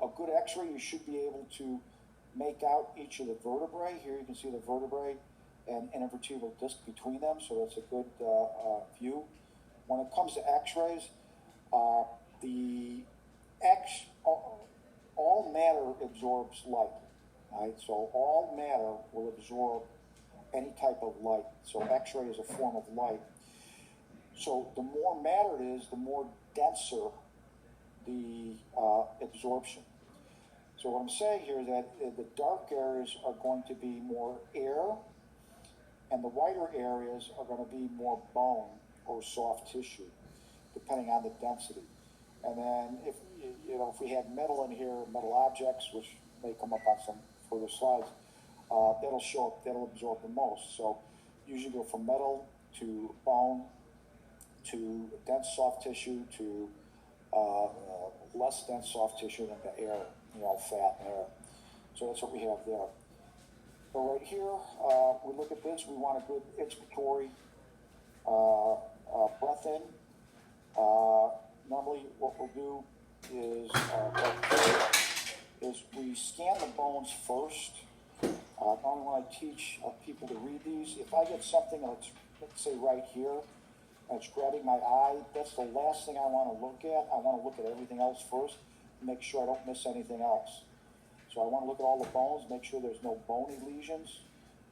A good x-ray, you should be able to make out each of the vertebrae. Here you can see the vertebrae and intervertebral disc between them, so that's a good view. When it comes to x-rays, all matter absorbs light, right? So all matter will absorb any type of light. So x-ray is a form of light. So the more matter it is, the more denser the absorption. So what I'm saying here is that the dark areas are going to be more air, and the whiter areas are going to be more bone or soft tissue, depending on the density. And then if we had metal in here, metal objects, which may come up on some further slides, that'll absorb the most. So usually go from metal to bone to dense soft tissue to less dense soft tissue than the air, fat and air. So that's what we have there. So right here, we look at this. We want a good inspiratory breath in. Normally, what we'll do is we scan the bones first. Normally, when I teach people to read these, if I get something that's, let's say, right here, and it's grabbing my eye, that's the last thing I want to look at. I want to look at everything else first to make sure I don't miss anything else. So I want to look at all the bones, make sure there's no bony lesions,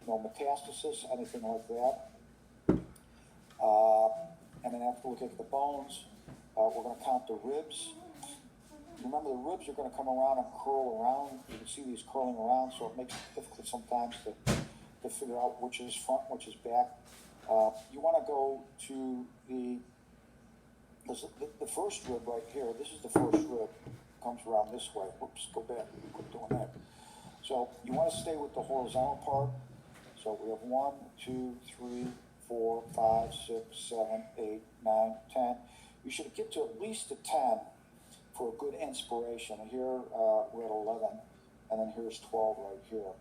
no metastasis, anything like that. And then after we look at the bones, we're going to count the ribs. Remember, the ribs are going to come around and curl around. You can see these curling around, so it makes it difficult sometimes to figure out which is front, which is back. You want to go to the first rib right here. This is the first rib. Comes around this way. Whoops, go back. Quit doing that. So you want to stay with the horizontal part. So we have 1, 2, 3, 4, 5, 6, 7, 8, 9, 10. You should get to at least a 10 for a good inspiration. And here we're at 11, and then here's 12 right here.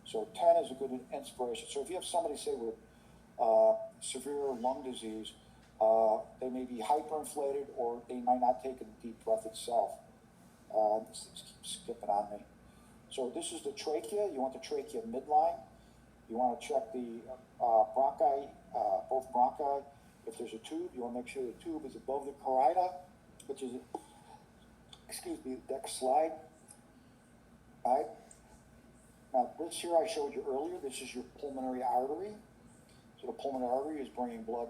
So 10 is a good inspiration. So if you have somebody, say, with severe lung disease, they may be hyperinflated, or they might not take a deep breath itself. This thing keeps skipping on me. So this is the trachea. You want the trachea midline. You want to check the bronchi, both bronchi. If there's a tube, you want to make sure the tube is above the carida, which is, next slide. All right. Now, this here I showed you earlier, this is your pulmonary artery. So the pulmonary artery is bringing blood,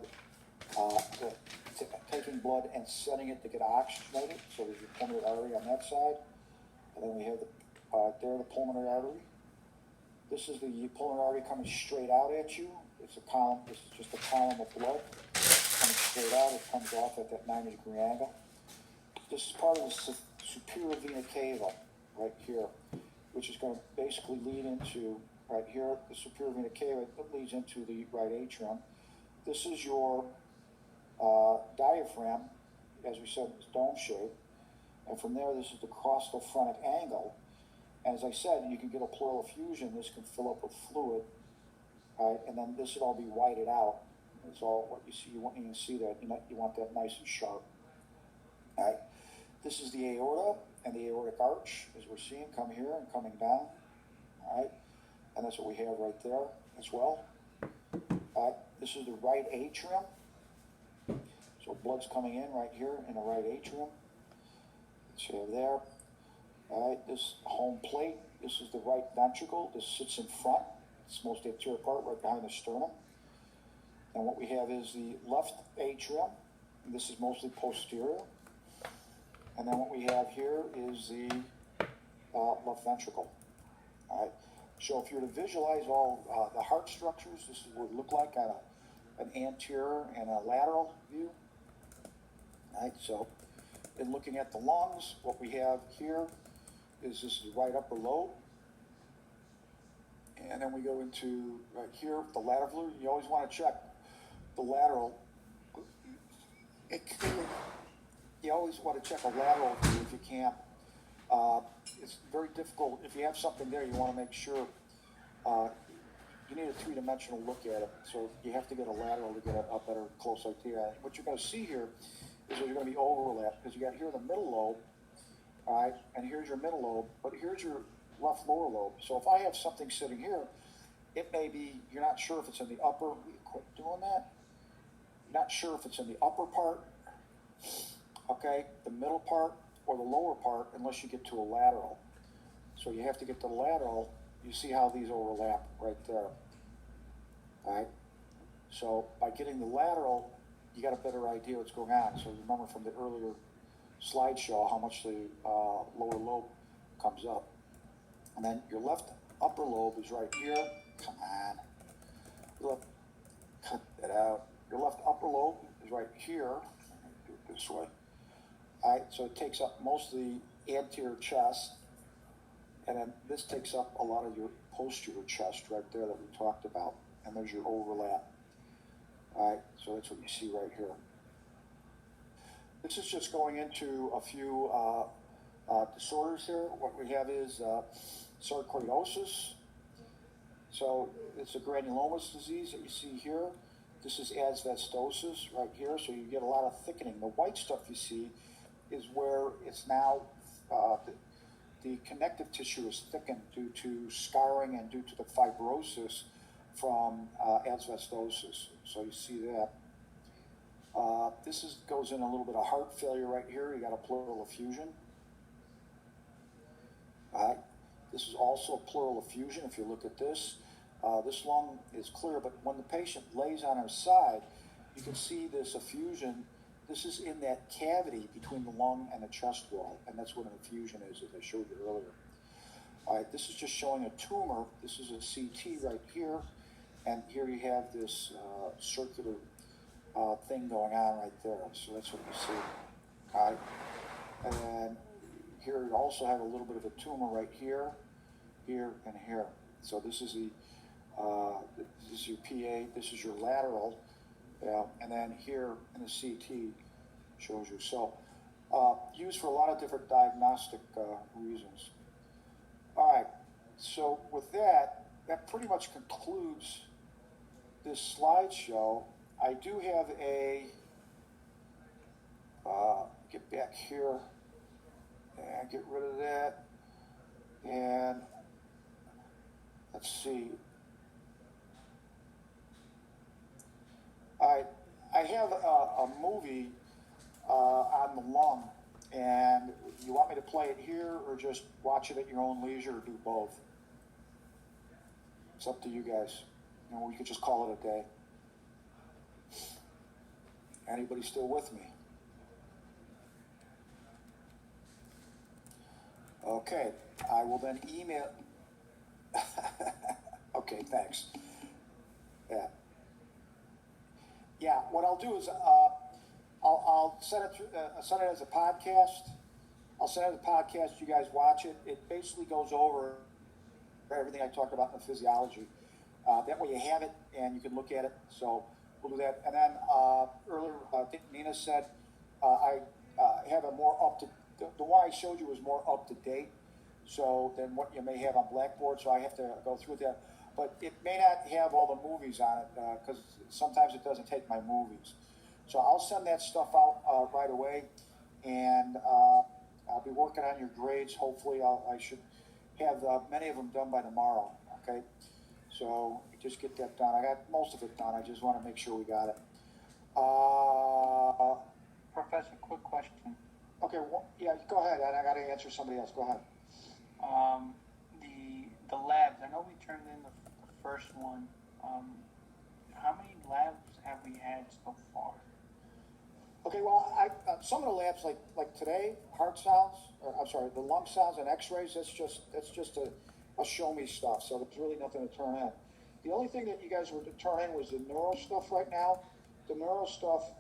taking blood and setting it to get oxygenated. So there's your pulmonary artery on that side. And then we have the pulmonary artery. This is the pulmonary artery coming straight out at you. It's a column, this is just a column of blood coming straight out. It comes off at that 90-degree angle. This is part of the superior vena cava right here, which is going to basically lead into, right here, the superior vena cava, that leads into the right atrium. This is your diaphragm, as we said, it's dome shape. And from there, this is the costophrenic angle. And as I said, you can get a pleural effusion. This can fill up with fluid, right? And then this would all be whited out. It's all what you see. You can see that. You want that nice and sharp. All right. This is the aorta and the aortic arch, as we're seeing, come here and coming down. All right. And that's what we have right there as well. All right. This is the right atrium. So blood's coming in right here in the right atrium. Let's have there. All right, this home plate, this is the right ventricle. This sits in front. It's most anterior part, right behind the sternum. And what we have is the left atrium. And this is mostly posterior. And then what we have here is the left ventricle. All right. So if you were to visualize all the heart structures, this is what it would look like on an anterior and a lateral view. All right. So in looking at the lungs, what we have here is this is the right upper lobe. And then we go into right here, the lateral. You always want to check the lateral. You always want to check a lateral view if you can. It's very difficult. If you have something there, you want to make sure you need a three-dimensional look at it. So you have to get a lateral to get a better close idea. What you're going to see here is there's going to be overlap, because you got here the middle lobe. All right, and here's your middle lobe, but here's your left lower lobe. So if I have something sitting here, it may be, you're not sure if it's in the upper, quit doing that. You're not sure if it's in the upper part, okay, the middle part, or the lower part, unless you get to a lateral. So you have to get to the lateral. You see how these overlap right there. All right, so by getting the lateral, you got a better idea what's going on. So remember from the earlier slideshow how much the lower lobe comes up. And then your left upper lobe is right here. Come on. Look, cut that out. Your left upper lobe is right here. Do it this way. All right, so it takes up most of the anterior chest. And then this takes up a lot of your posterior chest right there that we talked about. And there's your overlap. All right, so that's what you see right here. This is just going into a few disorders here. What we have is sarcoidosis. So it's a granulomatous disease that you see here. This is asbestosis right here. So you get a lot of thickening. The white stuff you see is where it's now the connective tissue is thickened due to scarring and due to the fibrosis from asbestosis. So you see that. This goes in a little bit of heart failure right here. You got a pleural effusion. All right. This is also a pleural effusion. If you look at this, this lung is clear, but when the patient lays on her side, you can see this effusion. This is in that cavity between the lung and the chest wall, and that's what an effusion is, as I showed you earlier. All right. This is just showing a tumor. This is a CT right here, and here you have this circular thing going on right there. So that's what you see. All right. And here you also have a little bit of a tumor right here, here, and here. So this is this is your PA, this is your lateral, and then here in the CT shows you. So used for a lot of different diagnostic reasons. All right. So with that, that pretty much concludes this slideshow. I do have a, get back here and get rid of that. And let's see. I have a movie on the lung, and you want me to play it here or just watch it at your own leisure or do both? It's up to you guys. You know, we could just call it a day. Anybody still with me? Okay, I will then email. Okay, thanks. Yeah. Yeah, what I'll do is I'll send it send it as a podcast. I'll send it as a podcast. You guys watch it. It basically goes over everything I talked about in the physiology. That way you have it and you can look at it. So we'll do that. And then earlier, I think Nina said I have a more up to the one I showed you was more up to date. So than what you may have on Blackboard. So I have to go through that. But it may not have all the movies on it because sometimes it doesn't take my movies. So I'll send that stuff out right away, and I'll be working on your grades. Hopefully, I should have many of them done by tomorrow. Okay, so just get that done. I got most of it done. I just want to make sure we got it. Professor, quick question. Okay, well, yeah, go ahead. I got to answer somebody else. Go ahead. The labs. I know we turned in the first one. How many labs have we had so far? Okay, well, some of the labs like today, heart sounds, the lung sounds and X-rays. That's just a show me stuff. So there's really nothing to turn in. The only thing that you guys were to turn in was the neuro stuff right now. The neuro stuff,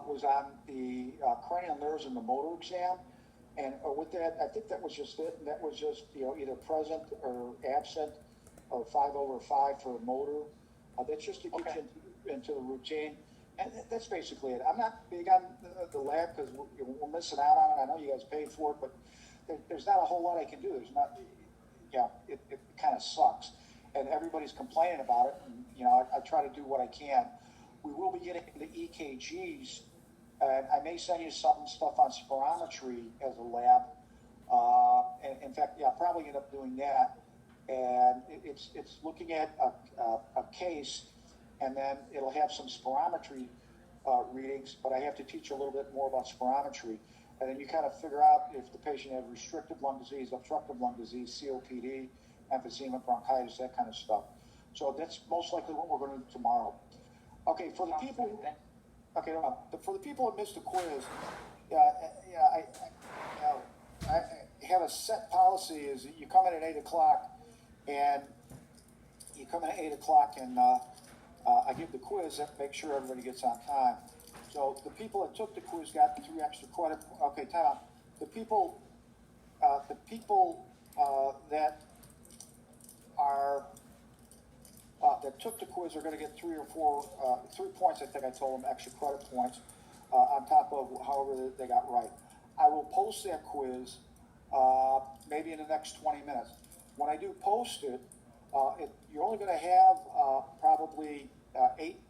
was on the cranial nerves and the motor exam. And with that, I think that was just it. And that was just, either present or absent or 5/5 for motor. That's just to get you into the routine. And that's basically it. I'm not big on the lab because we're missing out on it. I know you guys paid for it, but there's not a whole lot I can do. There's not, it kind of sucks. And everybody's complaining about it. And, I try to do what I can. We will be getting the EKGs. And I may send you some stuff on spirometry as a lab. And in fact, I'll probably end up doing that. And it's looking at a case, and then it'll have some spirometry readings, but I have to teach you a little bit more about spirometry. And then you kind of figure out if the patient has restrictive lung disease, obstructive lung disease, COPD, emphysema, bronchitis, that kind of stuff. So that's most likely what we're going to do tomorrow. Okay, for the people... Okay, for the people that missed the quiz, I have a set policy is that you come in at 8 o'clock, and I give the quiz and make sure everybody gets on time. So the people that took the quiz got 3 extra credit. Okay, time out. The people that are that took the quiz are going to get 3 or 4 3 points. I think I told them extra credit points on top of however they got right. I will post that quiz maybe in the next 20 minutes. When I do post it, you're only going to have probably 8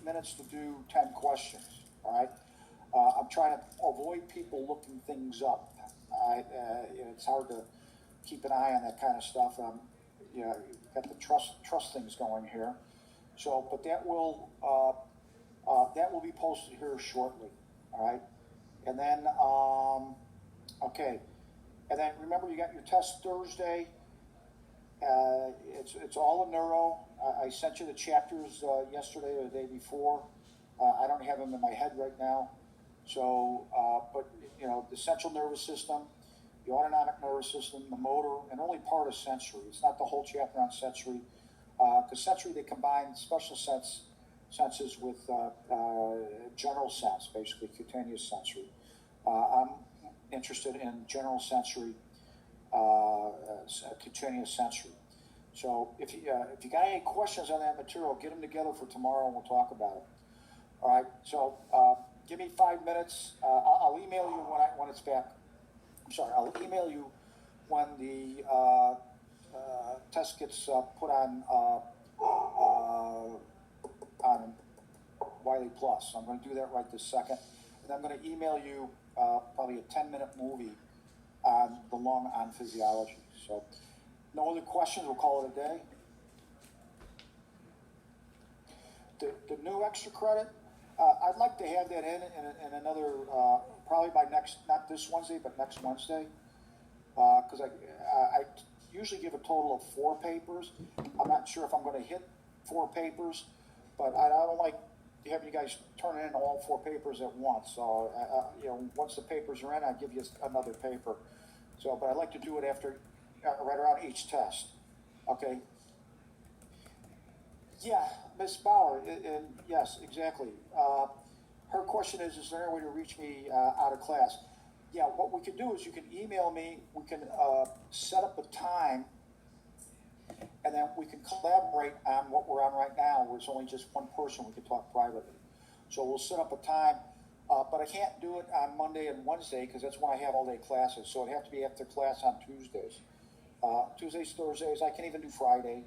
minutes to do 10 questions. All right. I'm trying to avoid people looking things up. It's hard to keep an eye on that kind of stuff. Got the trust things going here. So, but that will be posted here shortly. All right. And then, okay. And then remember, you got your test Thursday. It's all a neuro. I sent you the chapters yesterday or the day before. I don't have them in my head right now. So, but the central nervous system, the autonomic nervous system, the motor, and only part of sensory. It's not the whole chapter on sensory. Because sensory, they combine special senses with general sense, basically cutaneous sensory. I'm interested in general sensory, cutaneous sensory. So if you got any questions on that material, get them together for tomorrow and we'll talk about it. All right. So give me 5 minutes. I'll email you when it's back. I'm sorry. I'll email you when the test gets put on Wiley Plus. I'm going to do that right this second, and I'm going to email you probably a 10-minute movie on the lung on physiology. So, no other questions. We'll call it a day. The new extra credit, I'd like to have that in another, probably by not this Wednesday, but next Wednesday. Because I usually give a total of 4 papers. I'm not sure if I'm going to hit 4 papers, but I don't like having you guys turn in all 4 papers at once. So, once the papers are in, I give you another paper. So, but I like to do it after, right around each test. Okay. Yeah, Miss Bauer, and yes, exactly. Her question is there any way to reach me out of class? Yeah, what we can do is you can email me, we can set up a time, and then we can collaborate on what we're on right now, where it's only just one person, we can talk privately. So we'll set up a time, but I can't do it on Monday and Wednesday, because that's when I have all day classes, so it'd have to be after class on Tuesdays. Tuesdays, Thursdays, I can even do Friday,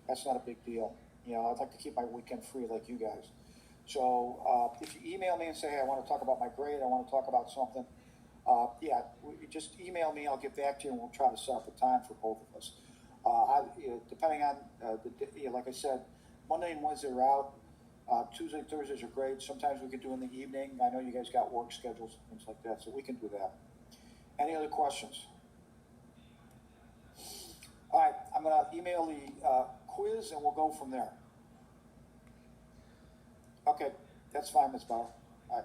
that's not a big deal. I'd like to keep my weekend free like you guys. So if you email me and say, hey, I want to talk about my grade, I want to talk about something, just email me, I'll get back to you, and we'll try to set up a time for both of us. Depending on, like I said, Monday and Wednesday are out. Tuesday, Thursdays are great. Sometimes we could do in the evening. I know you guys got work schedules and things like that, so we can do that. Any other questions? All right, I'm going to email the quiz, and we'll go from there. Okay, that's fine, Ms. Bauer. All right.